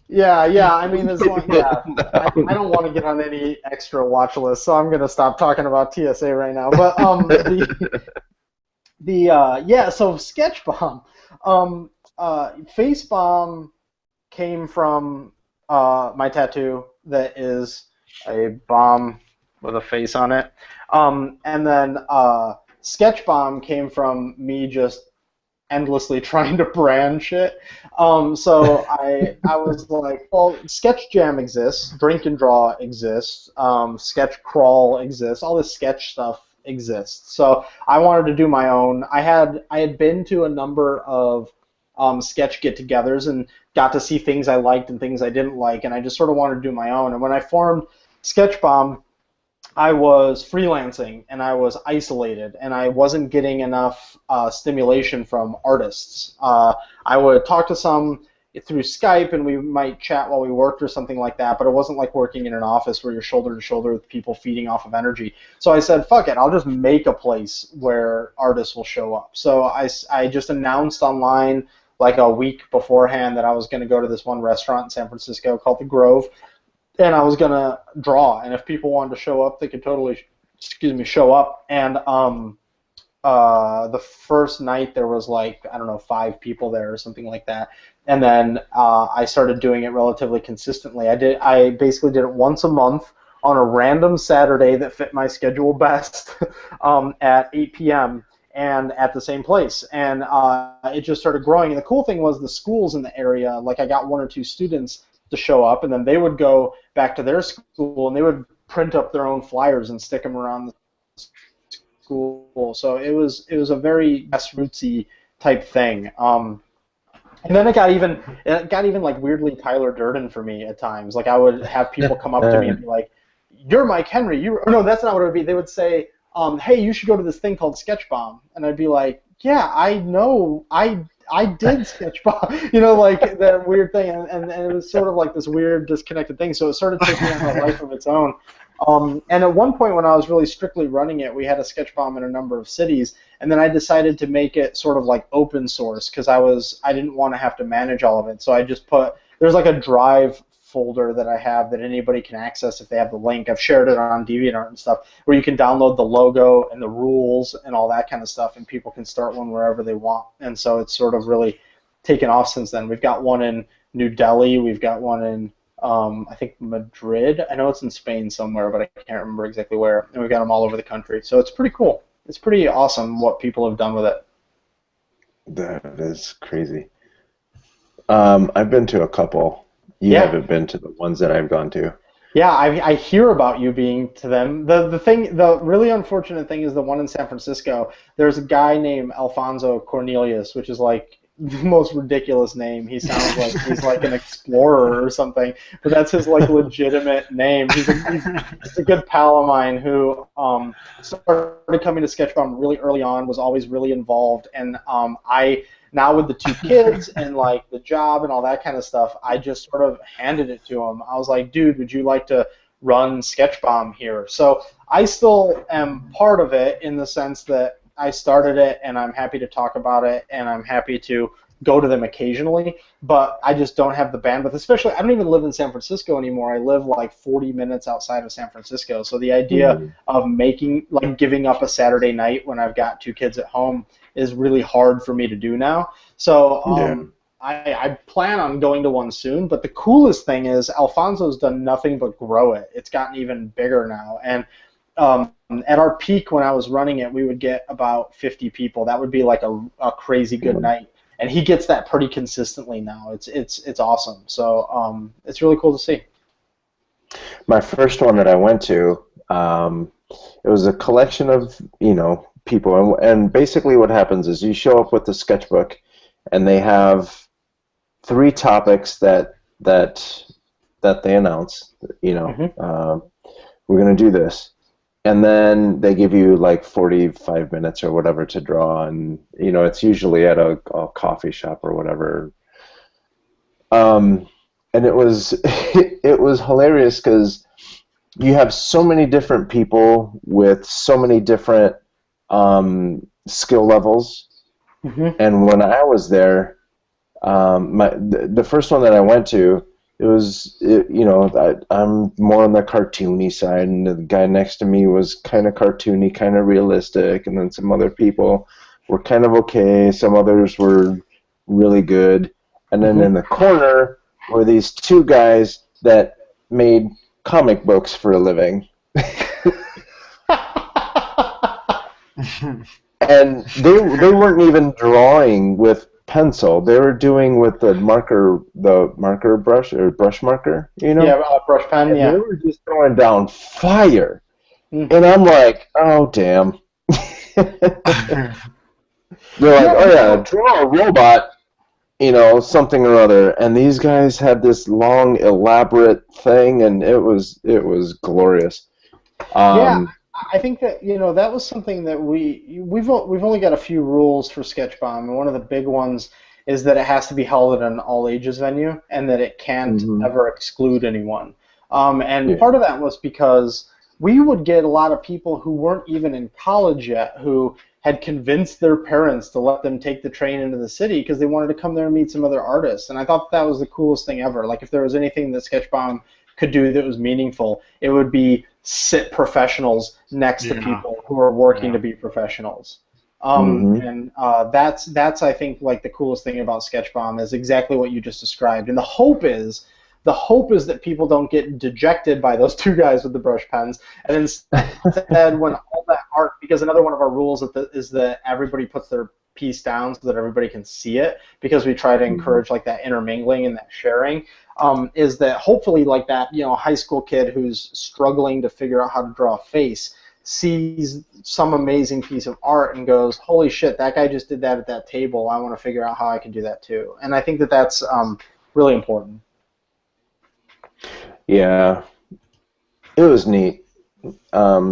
Yeah. I mean, I don't want to get on any extra watch list, so I'm going to stop talking about TSA right now. But so Sketch Bomb, Face Bomb came from my tattoo that is a bomb with a face on it. And then Sketch Bomb came from me just endlessly trying to brand shit. So I was like, well, Sketch Jam exists, Drink and Draw exists, Sketch Crawl exists, all this sketch stuff exists. So I wanted to do my own. I had been to a number of sketch get-togethers and got to see things I liked and things I didn't like, and I just sort of wanted to do my own. And when I formed Sketch Bomb, I was freelancing and I was isolated and I wasn't getting enough stimulation from artists. I would talk to some through Skype and we might chat while we worked or something like that, but it wasn't like working in an office where you're shoulder to shoulder with people feeding off of energy. So I said, fuck it, I'll just make a place where artists will show up. So I just announced online like a week beforehand that I was going to go to this one restaurant in San Francisco called The Grove, and I was gonna draw, and if people wanted to show up, they could totally, excuse me, show up. And the first night there was like I don't know 5 people there or something like that, and then I started doing it relatively consistently. I basically did it once a month on a random Saturday that fit my schedule best at 8 p.m. and at the same place, and it just started growing. And the cool thing was the schools in the area, like I got 1 or 2 students to show up, and then they would go back to their school and they would print up their own flyers and stick them around the school. So it was a very grassrootsy type thing. And then it got even like weirdly Tyler Durden for me at times. Like I would have people come up to me and be like, "You're Mike Henry." Or no, that's not what it would be. They would say, "Hey, you should go to this thing called Sketch Bomb," and I'd be like, "Yeah, I know. I did sketch Bob," like that weird thing, and it was sort of like this weird disconnected thing. So it started taking on a life of its own. And at one point when I was really strictly running it, we had a sketch bomb in a number of cities, and then I decided to make it sort of like open source because I didn't want to have to manage all of it. So I just there's like a Drive folder that I have that anybody can access if they have the link. I've shared it on DeviantArt and stuff, where you can download the logo and the rules and all that kind of stuff, and people can start one wherever they want. And so it's sort of really taken off since then. We've got one in New Delhi. We've got one in, I think, Madrid. I know it's in Spain somewhere, but I can't remember exactly where. And we've got them all over the country. So it's pretty cool. It's pretty awesome what people have done with it. That is crazy. I've been to a couple. You haven't been to the ones that I've gone to. Yeah, I hear about you being to them. The really unfortunate thing is the one in San Francisco. There's a guy named Alfonso Cornelius, which is like the most ridiculous name. He sounds like he's like an explorer or something, but that's his like legitimate name. He's a good pal of mine who started coming to Sketchbomb really early on, was always really involved, and now with the 2 kids and like the job and all that kind of stuff, I just sort of handed it to him. I was like, "Dude, would you like to run Sketchbomb here?" So I still am part of it in the sense that I started it and I'm happy to talk about it and I'm happy to go to them occasionally, but I just don't have the bandwidth. Especially, I don't even live in San Francisco anymore. I live like 40 minutes outside of San Francisco. So the idea of giving up a Saturday night when I've got 2 kids at home is really hard for me to do now. So I plan on going to one soon, but the coolest thing is Alfonso's done nothing but grow it. It's gotten even bigger now. And at our peak when I was running it, we would get about 50 people. That would be like a crazy good night. And he gets that pretty consistently now. It's awesome. So it's really cool to see. My first one that I went to, it was a collection of, people, and basically what happens is you show up with the sketchbook, and they have 3 topics that they announce. We're going to do this, and then they give you like 45 minutes or whatever to draw, and it's usually at a coffee shop or whatever. And it was it was hilarious because you have so many different people with so many different skill levels. And when I was there, the first one that I went to, I'm more on the cartoony side, and the guy next to me was kind of cartoony, kind of realistic, and then some other people were kind of okay, some others were really good, and then in the corner were these 2 guys that made comic books for a living. And they weren't even drawing with pencil. They were doing with the marker brush or brush marker, Yeah, brush pen, and yeah. they were just throwing down fire. And I'm like, oh, damn. They're like, oh, yeah, draw a robot, something or other. And these guys had this long, elaborate thing, and it was glorious. Yeah, Um, I think that that was something that we've only got a few rules for Sketch Bomb, and one of the big ones is that it has to be held at an all ages venue and that it can't mhm, ever exclude anyone. And yeah. part of that was because we would get a lot of people who weren't even in college yet who had convinced their parents to let them take the train into the city because they wanted to come there and meet some other artists. And I thought that was the coolest thing ever. Like if there was anything that Sketch Bomb could do that was meaningful, it would be sit professionals next to Yeah, people who are working yeah, to be professionals. Hmm. And that's I think like the coolest thing about Sketch Bomb is exactly what you just described. And the hope is that people don't get dejected by those two guys with the brush pens, and instead when all that art, because another one of our rules is that everybody puts their piece down so that everybody can see it, because we try to Hmm. encourage like that intermingling and that sharing. Is that hopefully like that high school kid who's struggling to figure out how to draw a face sees some amazing piece of art and goes, holy shit, that guy just did that at that table, I want to figure out how I can do that too. And I think that that's really important. Yeah, it was neat.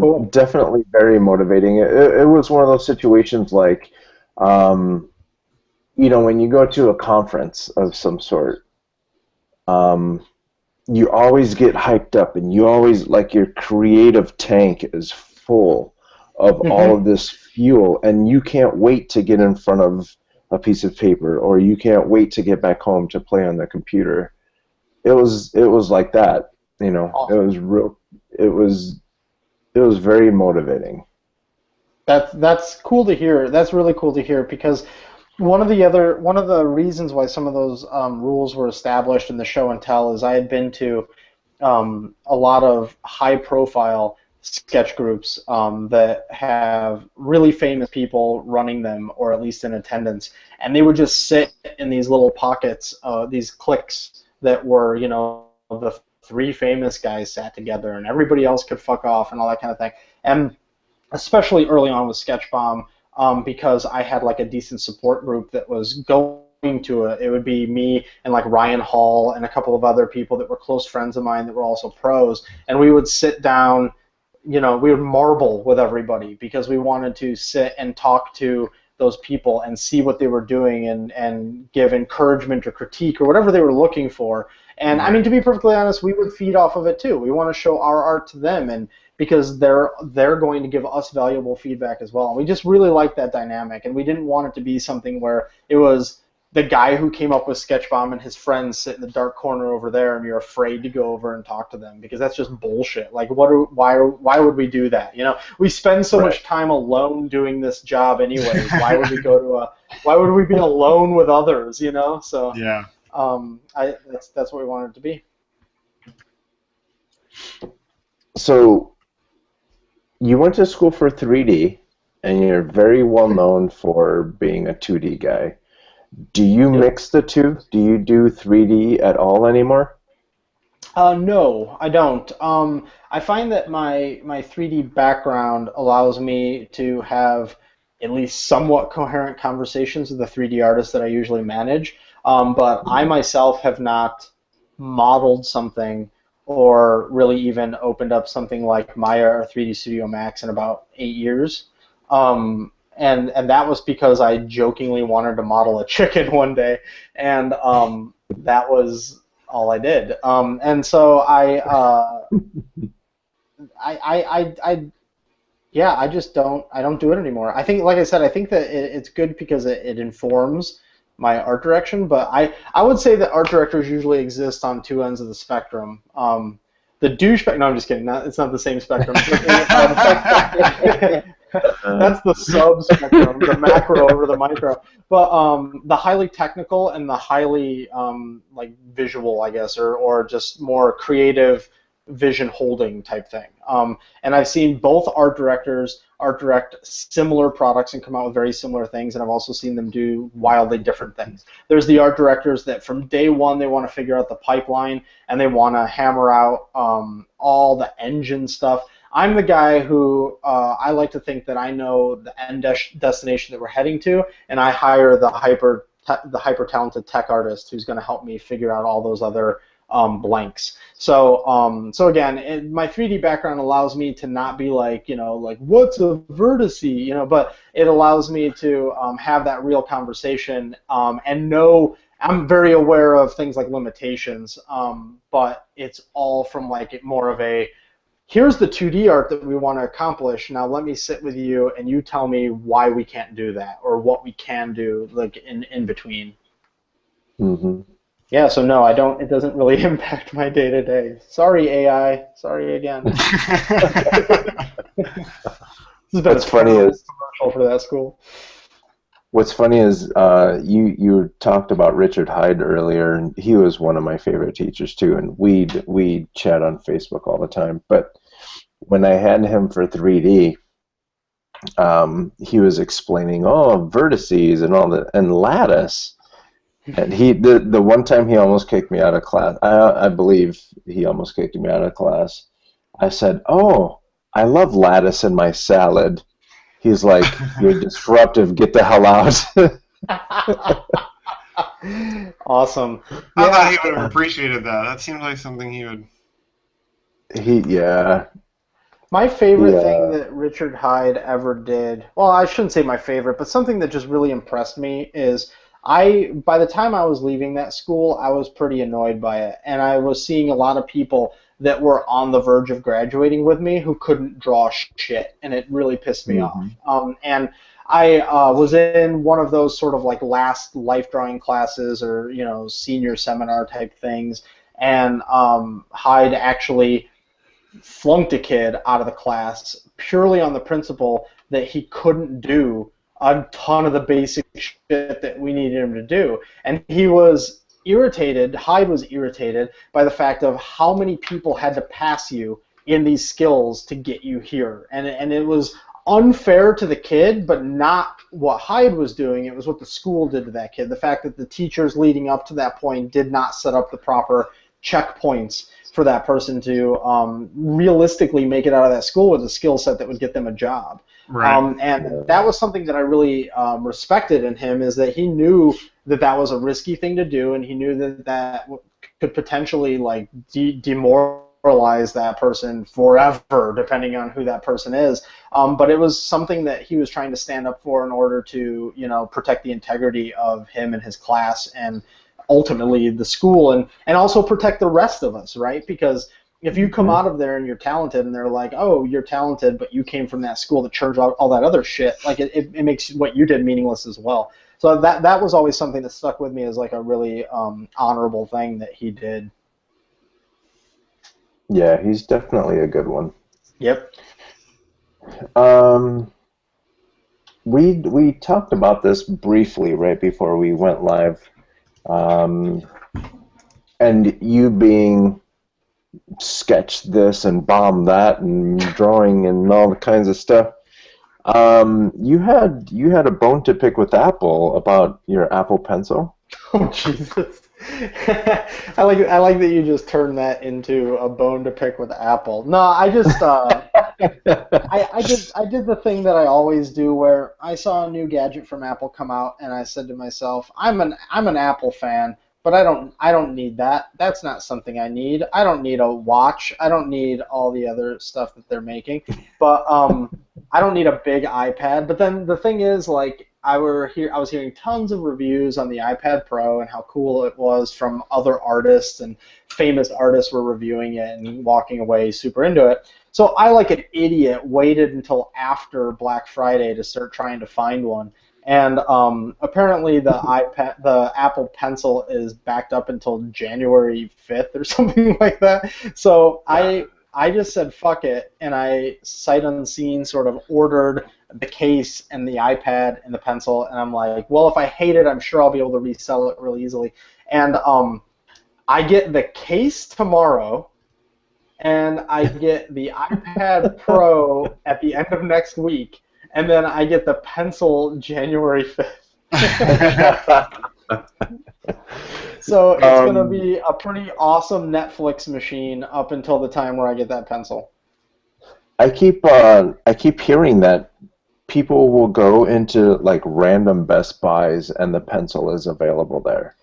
Cool. Definitely very motivating. It was one of those situations like, um, when you go to a conference of some sort, um, you always get hyped up and you always like your creative tank is full of all Hmm. of this fuel and you can't wait to get in front of a piece of paper or you can't wait to get back home to play on the computer. It was like that, It Awesome. was real it was very motivating. That's cool to hear. That's really cool to hear because one of the reasons why some of those rules were established in the show and tell is I had been to a lot of high profile sketch groups that have really famous people running them or at least in attendance, and they would just sit in these little pockets, these cliques that were the three famous guys sat together and everybody else could fuck off and all that kind of thing. And especially early on with Sketch Bomb, because I had like a decent support group that was going to it. It would be me and like Ryan Hall and a couple of other people that were close friends of mine that were also pros, and we would sit down. We would marble with everybody because we wanted to sit and talk to those people and see what they were doing and give encouragement or critique or whatever they were looking for. And I mean, right. to be perfectly honest, we would feed off of it too. We want to show our art to them, and because they're going to give us valuable feedback as well. And we just really like that dynamic, and we didn't want it to be something where it was the guy who came up with Sketch Bomb and his friends sit in the dark corner over there, and you're afraid to go over and talk to them because that's just bullshit. Like, why would we do that? We spend so Right. much time alone doing this job anyways. Why would we go to a? Why would we be alone with others? So Yeah. that's what we wanted it to be. So you went to school for 3D and you're very well known for being a 2D guy. Do you Yep. mix the two? Do you do 3D at all anymore? No, I don't. I find that my 3D background allows me to have at least somewhat coherent conversations with the 3D artists that I usually manage. But I myself have not modeled something or really even opened up something like Maya or 3D Studio Max in about 8 years. And that was because I jokingly wanted to model a chicken one day, and that was all I did. And so I yeah, I don't do it anymore. I think, like I said, I think that it's good because it informs my art direction. But I would say that art directors usually exist on two ends of the spectrum. The douchebag. No, I'm just kidding. It's not the same spectrum. Uh, That's the sub spectrum, the macro over the micro. But the highly technical and the highly like visual, I guess, or just more creative vision holding type thing. And I've seen both art directors art direct similar products and come out with very similar things, and I've also seen them do wildly different things. There's the art directors that from day one they want to figure out the pipeline and they want to hammer out all the engine stuff. I'm the guy who I like to think that I know the end destination that we're heading to, and I hire the hyper talented tech artist who's going to help me figure out all those other blanks. So again, my 3D background allows me to not be like, like what's a vertice, but it allows me to have that real conversation and know I'm very aware of things like limitations, but it's all from like more of a here's the 2D art that we want to accomplish. Now let me sit with you and you tell me why we can't do that or what we can do like in between. Mm-hmm. Yeah, so no, I don't. It doesn't really impact my day to day. Sorry, AI. Sorry again. This has been What's a funny terrible is commercial for that school. What's funny is you talked about Richard Hyde earlier, and he was one of my favorite teachers too. And we chat on Facebook all the time. But when I had him for 3D, he was explaining vertices and all that and lattice. And the one time he almost kicked me out of class. I believe he almost kicked me out of class. I said, "Oh, I love lattice in my salad." He's like, "You're disruptive. Get the hell out." Awesome. I thought he would have appreciated that. That seems like something he would. Yeah. My favorite thing that Richard Hyde ever did, well, I shouldn't say my favorite, but something that just really impressed me is by the time I was leaving that school, I was pretty annoyed by it. And I was seeing a lot of people that were on the verge of graduating with me who couldn't draw shit, and it really pissed me off. And I was in one of those sort of like last life drawing classes or, senior seminar type things, and Hyde actually flunked a kid out of the class purely on the principle that he couldn't do a ton of the basic shit that we needed him to do. And he was irritated, Hyde was irritated by the fact of how many people had to pass you in these skills to get you here. And it was unfair to the kid, but not what Hyde was doing. It was what the school did to that kid. The fact that the teachers leading up to that point did not set up the proper checkpoints for that person to realistically make it out of that school with a skill set that would get them a job. Right. And that was something that I really respected in him, is that he knew that that was a risky thing to do, and he knew that that could potentially like demoralize that person forever, depending on who that person is. But it was something that he was trying to stand up for in order to, protect the integrity of him and his class, and ultimately the school, and also protect the rest of us, right? Because if you come out of there and you're talented and they're like, oh, you're talented, but you came from that school that churns out all that other shit, like it makes what you did meaningless as well. So that was always something that stuck with me as like a really honorable thing that he did. Yeah, he's definitely a good one. Yep. We talked about this briefly right before we went live. And you being sketch this and bomb that and drawing and all the kinds of stuff. You had a bone to pick with Apple about your Apple Pencil. Oh Jesus! I like that you just turned that into a bone to pick with Apple. No, I just I did the thing that I always do, where I saw a new gadget from Apple come out, and I said to myself, I'm an Apple fan, but I don't need that. That's not something I need. I don't need a watch. I don't need all the other stuff that they're making. But I don't need a big iPad. But then the thing is, like, I was hearing tons of reviews on the iPad Pro and how cool it was from other artists, and famous artists were reviewing it and walking away super into it. So I, like an idiot, waited until after Black Friday to start trying to find one. And apparently the Apple Pencil is backed up until January 5th or something like that. So I just said fuck it, and I sight unseen sort of ordered the case and the iPad and the pencil, and I'm like, well, if I hate it, I'm sure I'll be able to resell it really easily. And I get the case tomorrow, and I get the iPad Pro at the end of next week, and then I get the pencil January 5th. So it's going to be a pretty awesome Netflix machine up until the time where I get that pencil. I keep hearing that people will go into like random Best Buys and the pencil is available there.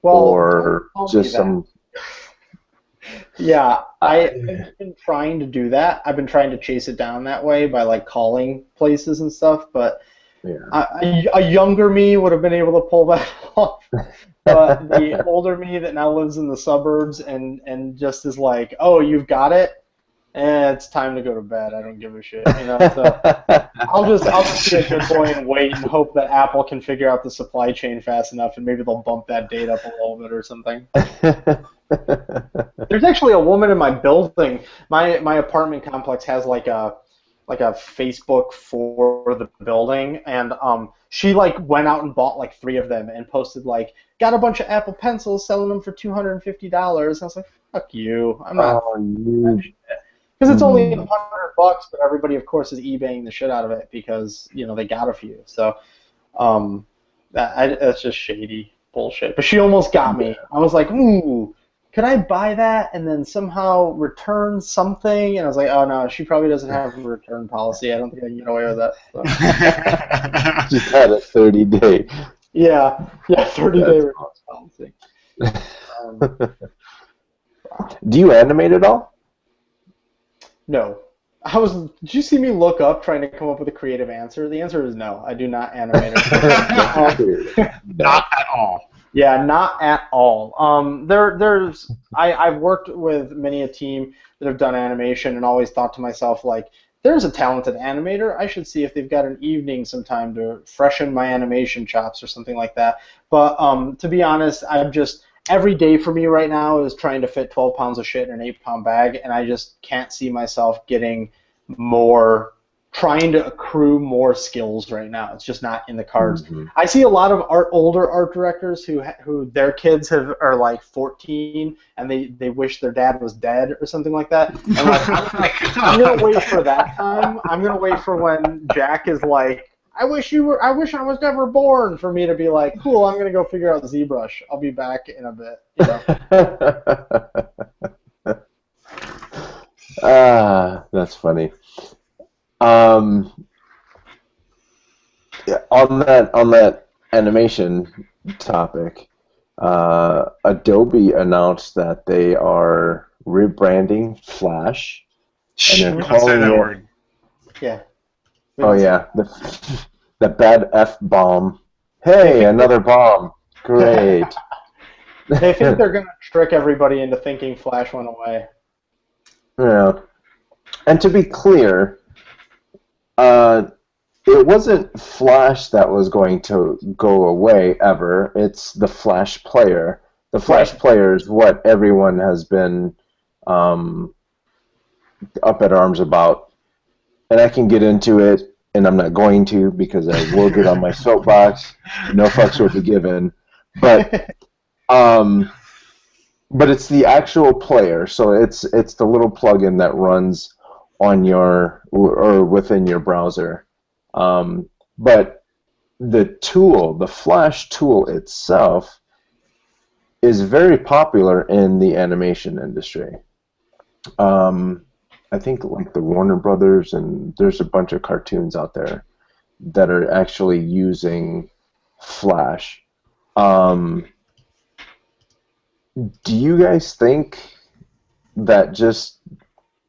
Well, or don't just tell me some. Yeah, I've I, been trying to do that. I've been trying to chase it down that way by like calling places and stuff, but yeah. a younger me would have been able to pull that off. But the older me that now lives in the suburbs and just is like, oh, you've got it, it's time to go to bed. I don't give a shit, you know. So I'll just be a good boy and wait and hope that Apple can figure out the supply chain fast enough and maybe they'll bump that date up a little bit or something. There's actually a woman in my building. My apartment complex has like a Facebook for the building, and she like went out and bought like three of them and posted like got a bunch of Apple pencils, selling them for $250. I was like, fuck you, I'm not Oh, you. because it's only Mm, $100, but everybody of course is eBaying the shit out of it because they got a few. So um, that's just shady bullshit. But she almost got me. I was like, ooh, could I buy that and then somehow return something? And I was like, oh no, she probably doesn't have a return policy. I don't think I can get away with that. So. just had a 30-day. Yeah, 30-day That's return policy. Um, Do you animate at all? no. Did you see me look up trying to come up with a creative answer? The answer is no. I do not animate it. No. Not at all. Yeah, not at all. I've worked with many a team that have done animation and always thought to myself like, there's a talented animator. I should see if they've got an evening sometime to freshen my animation chops or something like that. But to be honest, I'm just every day for me right now is trying to fit 12 pounds of shit in an 8-pound bag, and I just can't see myself getting more trying to accrue more skills right now. It's just not in the cards. Mhm. I see a lot of older art directors who their kids are like 14 and they wish their dad was dead or something like that. And like I'm gonna wait for that time. I'm gonna wait for when Jack is like, I wish I was never born, for me to be like, cool, I'm gonna go figure out ZBrush. I'll be back in a bit. That's funny. Um, yeah, on that animation topic, Adobe announced that they are rebranding Flash, and Shh, they're we don't say calling that it. word. Yeah. We Oh don't say yeah, the bad F bomb. Hey, another bomb. Great. They think they're gonna trick everybody into thinking Flash went away. Yeah. And to be clear, uh, it wasn't Flash that was going to go away ever. It's the Flash player. The Flash Right. player is what everyone has been um, up at arms about. And I can get into it, and I'm not going to because I will get on my soapbox. No fucks will be given. But um, but it's the actual player, so it's the little plugin that runs on your or within your browser. But the tool, the Flash tool itself, is very popular in the animation industry. Um, I think like the Warner Brothers and there's a bunch of cartoons out there that are actually using Flash. Um, do you guys think that just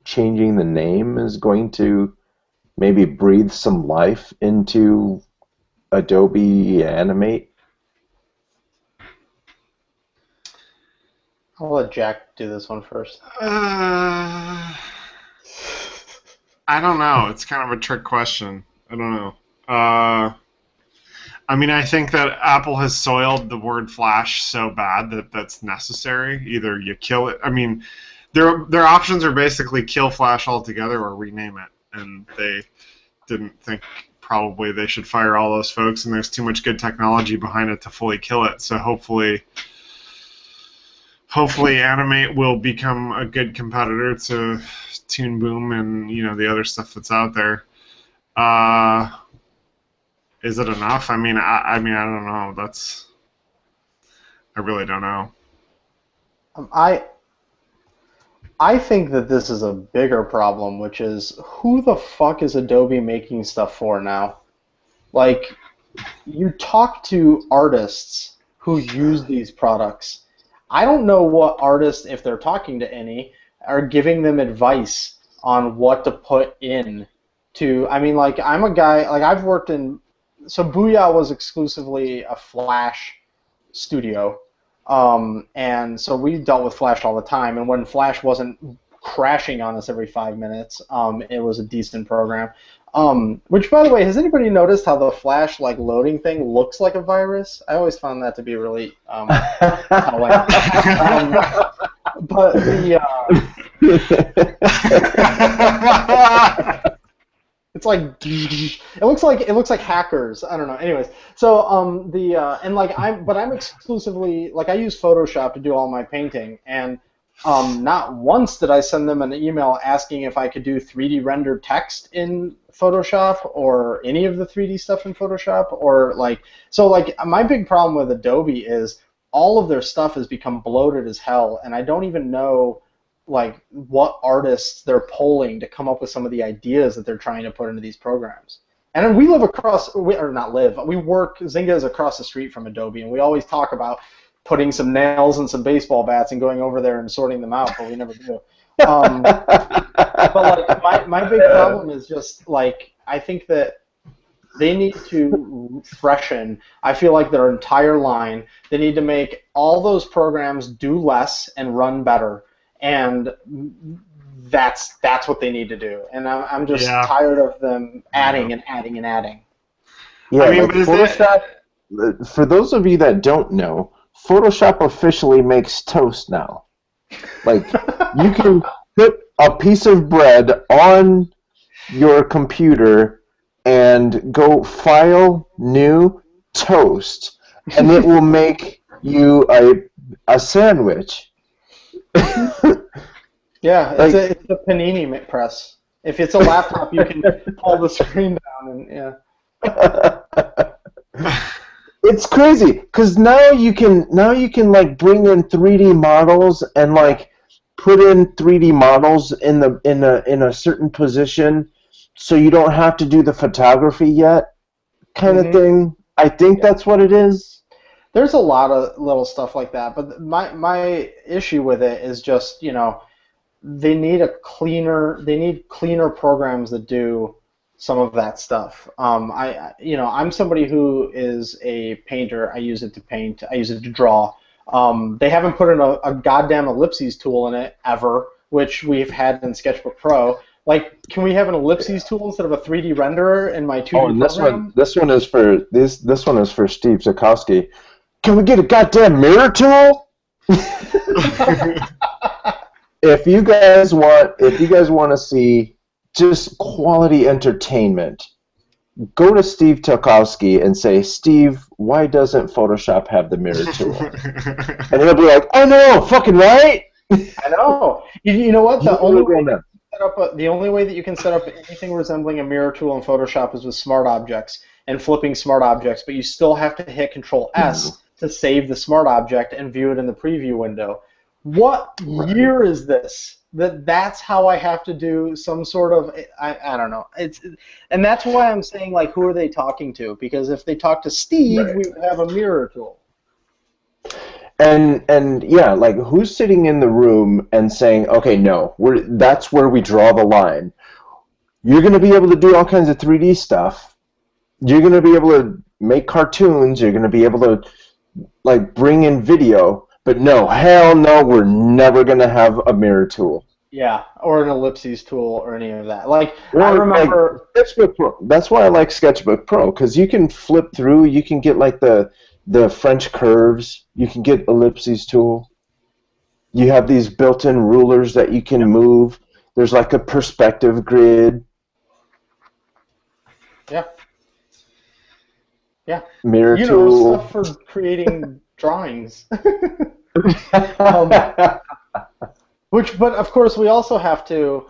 changing the name is going to maybe breathe some life into Adobe Animate? I'll let Jack do this one first. I don't know. It's kind of a trick question. I don't know. I mean, I think that Apple has soiled the word Flash so bad that that's necessary. Either you kill it. I mean, their options are basically kill Flash altogether or rename it, and they didn't think probably they should fire all those folks. And there's too much good technology behind it to fully kill it. So hopefully Animate will become a good competitor to Toon Boom and the other stuff that's out there. Is it enough? I mean, I don't know. I really don't know. I I think that this is a bigger problem, which is who the fuck is Adobe making stuff for now? Like, you talk to artists who use these products. I don't know what artists, if they're talking to any, are giving them advice on what to put in to. I mean, like, I'm a guy, like, I've worked in, so Booyah was exclusively a Flash studio. And so we dealt with Flash all the time. And when Flash wasn't crashing on us every 5 minutes, it was a decent program. Which, by the way, has anybody noticed how the Flash like loading thing looks like a virus? I always found that to be really telling. But the it's like it looks like hackers. I don't know. Anyways, so and like I'm exclusively, like, I use Photoshop to do all my painting, and not once did I send them an email asking if I could do 3D rendered text in Photoshop or any of the 3D stuff in Photoshop, or like, so like my big problem with Adobe is all of their stuff has become bloated as hell, and I don't even know like what artists they're polling to come up with some of the ideas that they're trying to put into these programs. And then we live across, or not live, we work, Zynga is across the street from Adobe, and we always talk about putting some nails and some baseball bats and going over there and sorting them out, but we never do. But like my big problem is just like, I think that they need to freshen, I feel like, their entire line. They need to make all those programs do less and run better. And that's what they need to do. And I'm just tired of them adding and adding and adding. Yeah, I mean, like Photoshop, for those of you that don't know, Photoshop officially makes toast now. Like, you can put a piece of bread on your computer and go File, New, Toast, and it will make you a sandwich. Yeah, like, it's a Panini press. If it's a laptop, you can pull the screen down and It's crazy because now you can like bring in 3D models and like put in 3D models in a certain position, so you don't have to do the photography yet, kind of thing. I think that's what it is. There's a lot of little stuff like that, but my issue with it is just, you know, they need cleaner programs that do some of that stuff. I'm somebody who is a painter. I use it to paint. I use it to draw. They haven't put in a goddamn ellipses tool in it ever, which we've had in Sketchbook Pro. Like, can we have an ellipses tool instead of a 3D renderer in my 2D program? This one is for Steve Zukowski. Can we get a goddamn mirror tool? If you guys want to see just quality entertainment, go to Steve Zukowski and say, Steve, why doesn't Photoshop have the mirror tool? And he'll be like, oh no, fucking right. I know. You know what? The only way that you can set up anything resembling a mirror tool in Photoshop is with smart objects and flipping smart objects, but you still have to hit Control S to save the smart object and view it in the preview window. What year is this? That's how I have to do some sort of, I don't know. And that's why I'm saying, like, who are they talking to? Because if they talk to Steve, we would have a mirror tool. And yeah, like, who's sitting in the room and saying, okay, no, that's where we draw the line. You're going to be able to do all kinds of 3D stuff. You're going to be able to make cartoons. You're going to be able to, like, bring in video. But no, hell no, we're never going to have a mirror tool. Yeah, or an ellipses tool or any of that. Like, I remember... Like Sketchbook Pro. That's why I like Sketchbook Pro, because you can flip through. You can get, like, the French curves. You can get ellipses tool. You have these built-in rulers that you can move. There's, like, a perspective grid. Yeah. Yeah. Mirror tool. Stuff for creating drawings. But of course, we also have to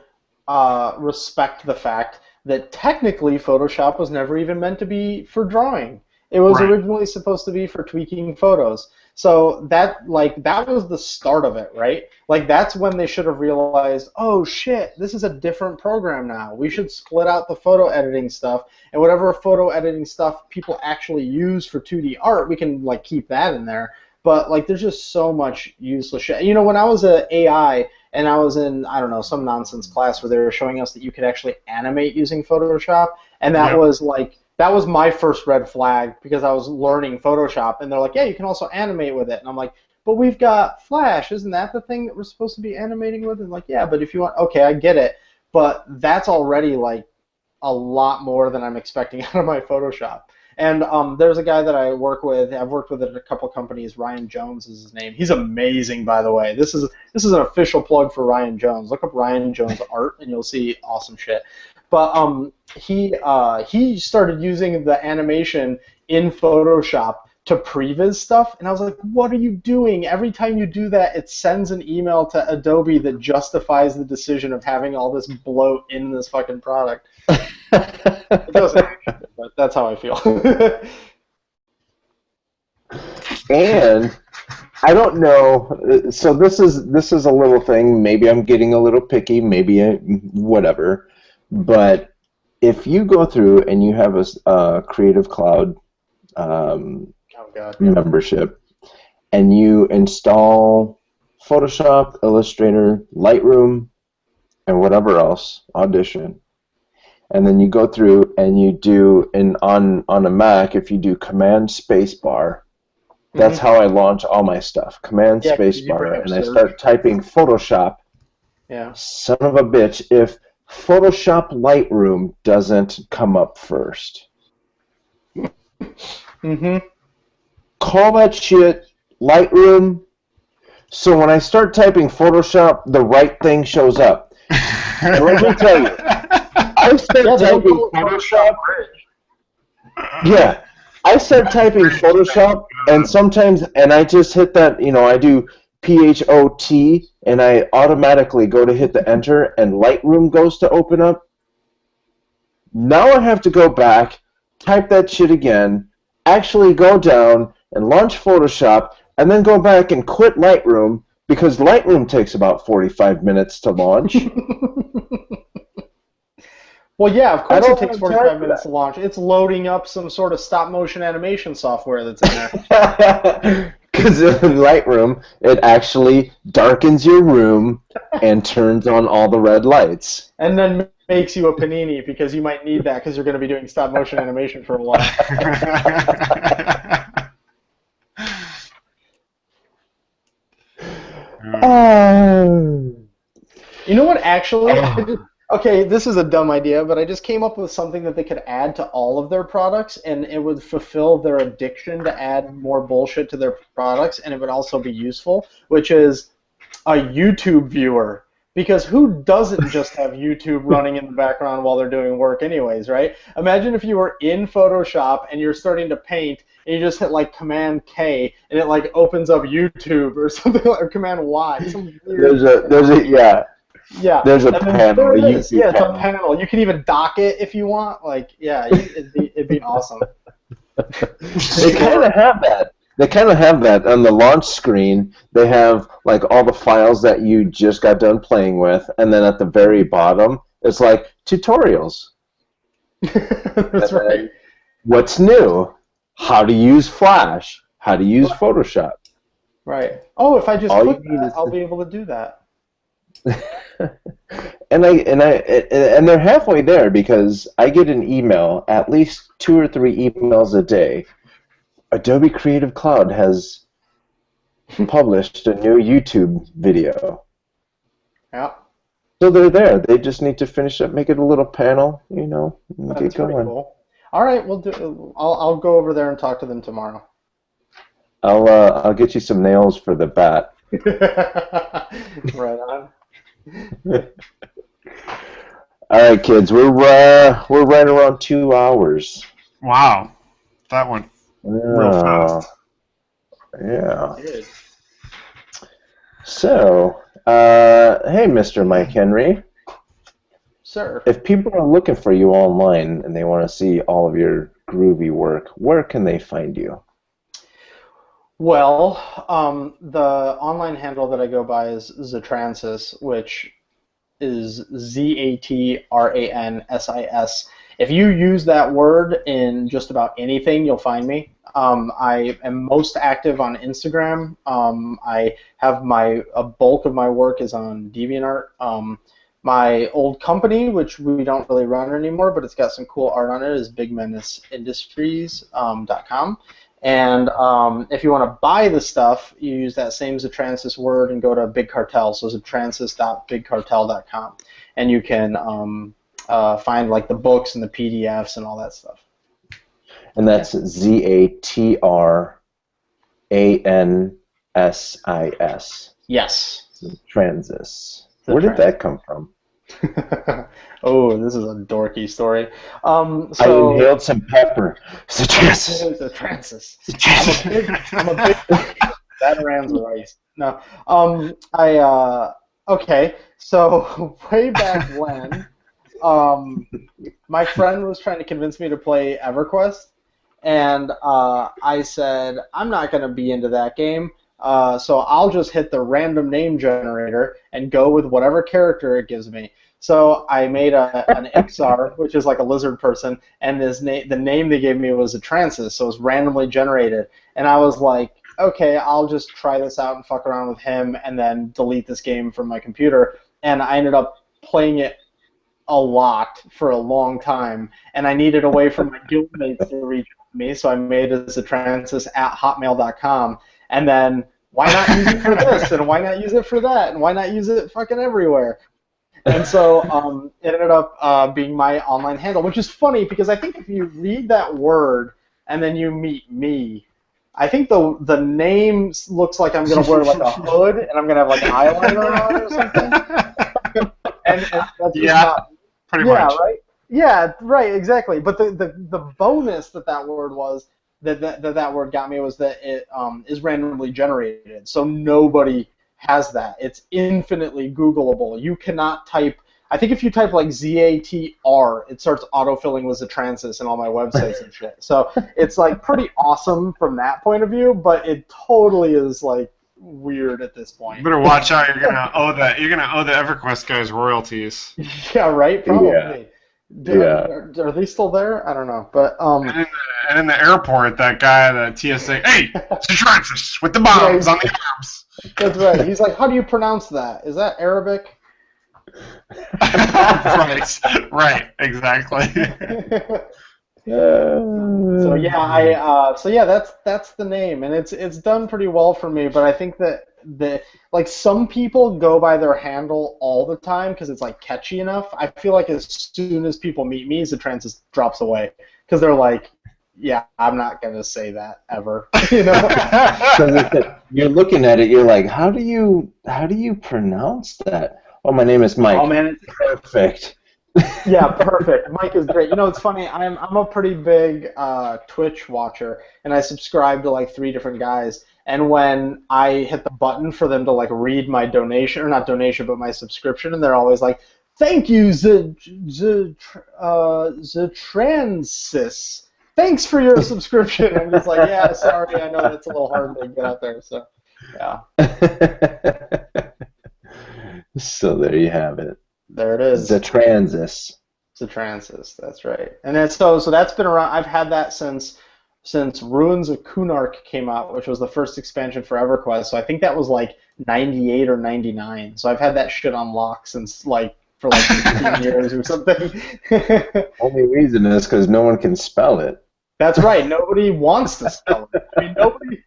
respect the fact that technically Photoshop was never even meant to be for drawing. It was originally supposed to be for tweaking photos. So that was the start of it, right? Like, that's when they should have realized, oh shit, this is a different program now. We should split out the photo editing stuff, and whatever photo editing stuff people actually use for 2D art, we can, like, keep that in there. but like there's just so much useless shit. You know, when I was a AI and I was in, I don't know, some nonsense class where they were showing us that you could actually animate using Photoshop, and that was like, that was my first red flag because I was learning Photoshop, and they're like, yeah, you can also animate with it, and I'm like, but we've got Flash, isn't that the thing that we're supposed to be animating with? And like, yeah, but if you want, okay, I get it, but that's already like a lot more than I'm expecting out of my Photoshop. And there's a guy that I work with. I've worked with at a couple companies. Ryan Jones is his name. He's amazing, by the way. This is an official plug for Ryan Jones. Look up Ryan Jones art, and you'll see awesome shit. But he started using the animation in Photoshop to previs stuff, and I was like, what are you doing? Every time you do that, it sends an email to Adobe that justifies the decision of having all this bloat in this fucking product. It doesn't actually, but that's how I feel. And I don't know. So this is a little thing. Maybe I'm getting a little picky. Maybe whatever. But if you go through and you have a Creative Cloud membership, and you install Photoshop, Illustrator, Lightroom, and whatever else, Audition, and then you go through and you do, on a Mac, if you do Command Spacebar, that's how I launch all my stuff. Command Spacebar, and I start typing Photoshop. Yeah. Son of a bitch, if Photoshop Lightroom doesn't come up first. Call that shit Lightroom. So when I start typing Photoshop, the right thing shows up. And let me tell you, I start typing Photoshop. Yeah, I start typing Photoshop, and sometimes, and I just hit that, I do PHOT, and I automatically go to hit the enter, and Lightroom goes to open up. Now I have to go back, type that shit again, actually go down and launch Photoshop, and then go back and quit Lightroom, because Lightroom takes about 45 minutes to launch. Well, yeah, of course it takes 45 minutes to launch. It's loading up some sort of stop-motion animation software that's in there. Because in Lightroom, it actually darkens your room and turns on all the red lights. And then makes you a Panini, because you might need that because you're going to be doing stop-motion animation for a while. You know what, actually? Okay, this is a dumb idea, but I just came up with something that they could add to all of their products, and it would fulfill their addiction to add more bullshit to their products, and it would also be useful, which is a YouTube viewer. Because who doesn't just have YouTube running in the background while they're doing work anyways, right? Imagine if you were in Photoshop and you're starting to paint, and you just hit like Command K, and it like opens up YouTube or something, or Command Y. There's a panel. It's a panel. You can even dock it if you want. Like, yeah, it'd be awesome. They kind of have that. They kind of have that on the launch screen. They have like all the files that you just got done playing with, and then at the very bottom, it's like tutorials. That's right. What's new? How to use Flash? How to use Photoshop? Right. Oh, if I just click that, I'll be able to do that. and they're halfway there, because I get an email, at least 2 or 3 emails a day. Adobe Creative Cloud has published a new YouTube video. Yeah. So they're there. They just need to finish up, make it a little panel, and That's get going. pretty cool. All right, I'll go over there and talk to them tomorrow. I'll get you some nails for the bat. Right on. All right, kids, we're right around 2 hours. Wow, that went real fast. Yeah. So, hey, Mr. Mike Henry. Sir. If people are looking for you online and they want to see all of your groovy work, where can they find you? Well, the online handle that I go by is Zatransis, which is Zatransis. If you use that word in just about anything, you'll find me. I am most active on Instagram. I have a bulk of my work is on DeviantArt. My old company, which we don't really run anymore, but it's got some cool art on it, is Big Menace Industries .com. And if you want to buy the stuff, you use that same Zatransis word and go to Big Cartel, so zatransis.bigcartel.com, and you can find like the books and the PDFs and all that stuff. And that's ZATRANSIS. Yes. Transis. Where did that come from? Oh, this is a dorky story. I inhaled some pepper. Zatransis. Zatransis. I'm a big that Rams rice. No. Okay. So way back when, my friend was trying to convince me to play EverQuest, and I said I'm not going to be into that game. So I'll just hit the random name generator and go with whatever character it gives me. So I made an Ixar, which is like a lizard person, and the name they gave me was Zatransis, so it was randomly generated. And I was like, okay, I'll just try this out and fuck around with him and then delete this game from my computer. And I ended up playing it a lot for a long time, and I needed a way for my guildmates to reach me, so I made it as zatransis@hotmail.com. And then, why not use it for this, and why not use it for that, and why not use it fucking everywhere? And so it ended up being my online handle, which is funny because I think if you read that word and then you meet me, I think the name looks like I'm going to wear like a hood and I'm going to have like eyeliner on or something. and that's not, pretty much. Yeah, right? Yeah, right, exactly. But the bonus that word was, that word got me was that it is randomly generated. So nobody has that. It's infinitely Googleable. You cannot type, I think if you type like ZATR, it starts autofilling with Zatransis and all my websites and shit. So it's like pretty awesome from that point of view, but it totally is like weird at this point. You better watch out. You're gonna owe the EverQuest guys royalties. Yeah, right. Probably. Yeah. Are they still there? I don't know, but And in the airport, that guy, the TSA, hey, Zatransis with the bombs on the arms. That's right. He's like, how do you pronounce that? Is that Arabic? right, exactly. So yeah, that's the name, and it's done pretty well for me. But I think that like some people go by their handle all the time because it's like catchy enough. I feel like as soon as people meet me, Zatransis drops away because they're like, yeah, I'm not gonna say that ever. You know? You're looking at it, you're like, how do you pronounce that? Oh, my name is Mike. Oh man, it's perfect. Yeah, perfect. Mike is great. You know, it's funny. I'm a pretty big Twitch watcher, and I subscribe to like 3 different guys. And when I hit the button for them to like read my donation, or not donation, but my subscription, and they're always like, "Thank you, Zatransis. Thanks for your subscription." I'm just like, yeah, sorry, I know that's a little hard to get out there. So, yeah. So there you have it. There it is. Zatransis. Zatransis, that's right. And then so that's been around. I've had that since Ruins of Kunark came out, which was the first expansion for EverQuest. So I think that was like 98 or 99. So I've had that shit on lock since like for like 15 years or something. Only reason is because no one can spell it. That's right. Nobody wants to spell it. I mean, nobody.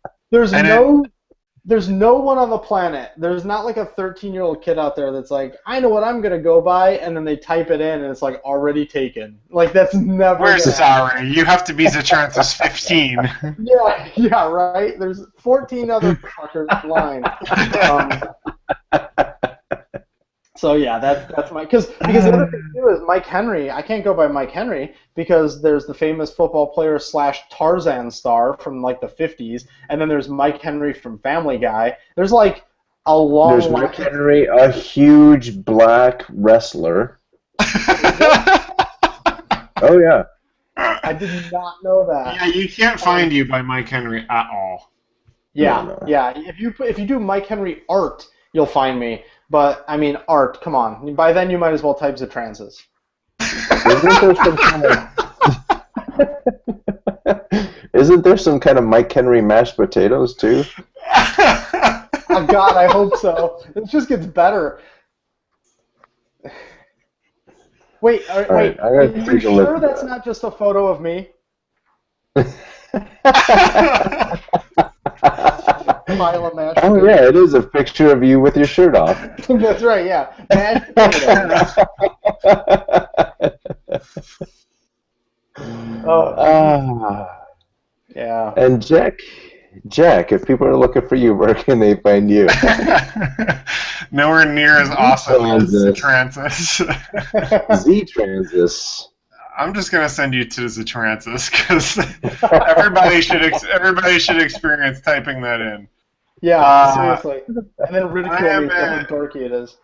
There's no one on the planet. There's not like a 13-year-old kid out there that's like, I know what I'm gonna go by, and then they type it in and it's like already taken. Like that's never. We're sorry. You have to be Zatransis 15. Yeah, right. There's 14 other fuckers blind. So yeah, that's my because the other thing too is Mike Henry. I can't go by Mike Henry because there's the famous football player / Tarzan star from like the 50s, and then there's Mike Henry from Family Guy. There's like a long. There's Mike Henry, a huge black wrestler. Oh yeah. I did not know that. Yeah, you can't find you by Mike Henry at all. Yeah, No. yeah. If you do Mike Henry art, you'll find me. But I mean, art. Come on. By then, you might as well type Isn't Isn't there some kind of Mike Henry mashed potatoes too? Oh God, I hope so. It just gets better. Wait, wait. Right, I gotta Are you take a look sure at that's that. not just a photo of me? Pile of mashed Oh potatoes. yeah, it is a picture of you with your shirt off. That's right. Yeah, mashed potatoes. Oh, Ah, yeah. and Jack, if people are looking for you, where can they find you? Nowhere near as awesome as Transis. Zatransis. Z-Transis. I'm just gonna send you to Zatransis because everybody should experience typing that in. Yeah, seriously. And then I ridicule am me for how at- dorky it is.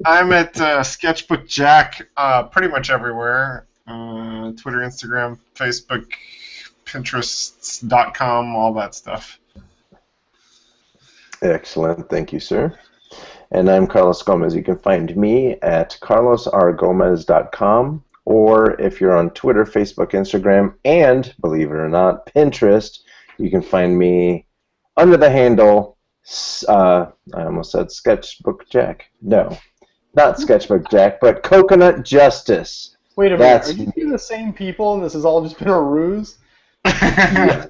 I'm at Sketchbook Jack pretty much everywhere. Twitter, Instagram, Facebook, Pinterest.com, all that stuff. Excellent, thank you, sir. And I'm Carlos Gomez. You can find me at carlosrgomez.com, or if you're on Twitter, Facebook, Instagram, and, believe it or not, Pinterest, you can find me under the handle, I almost said Sketchbook Jack. No, not Sketchbook Jack, but Coconut Justice. Wait a minute. That's Are you two the same people, and this has all just been a ruse? Yeah.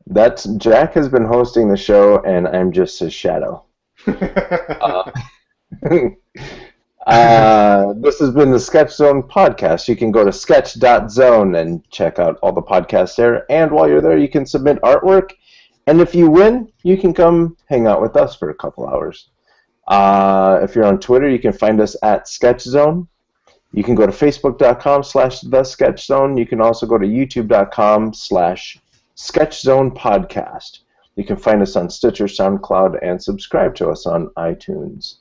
That's Jack has been hosting the show, and I'm just his shadow. This has been the Sketch Zone podcast. You can go to sketch.zone and check out all the podcasts there. And while you're there, you can submit artwork. And if you win, you can come hang out with us for a couple hours. If you're on Twitter, you can find us at SketchZone. You can go to facebook.com/thesketchzone. You can also go to youtube.com/sketchzonepodcast. You can find us on Stitcher, SoundCloud, and subscribe to us on iTunes.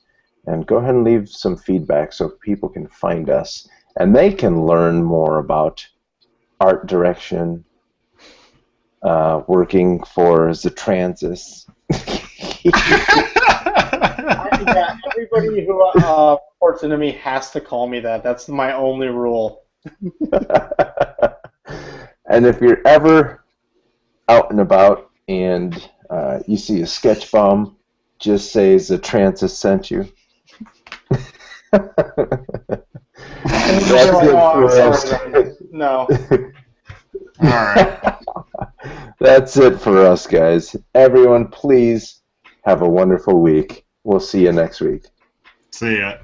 And go ahead and leave some feedback so people can find us and they can learn more about art direction, working for Zatransis. Yeah, everybody who reports into me has to call me that. That's my only rule. And if you're ever out and about and you see a sketch bomb, just say Zatransis sent you. That's it for us. No. All right. That's it for us, guys. Everyone, please have a wonderful week. We'll see you next week. See ya.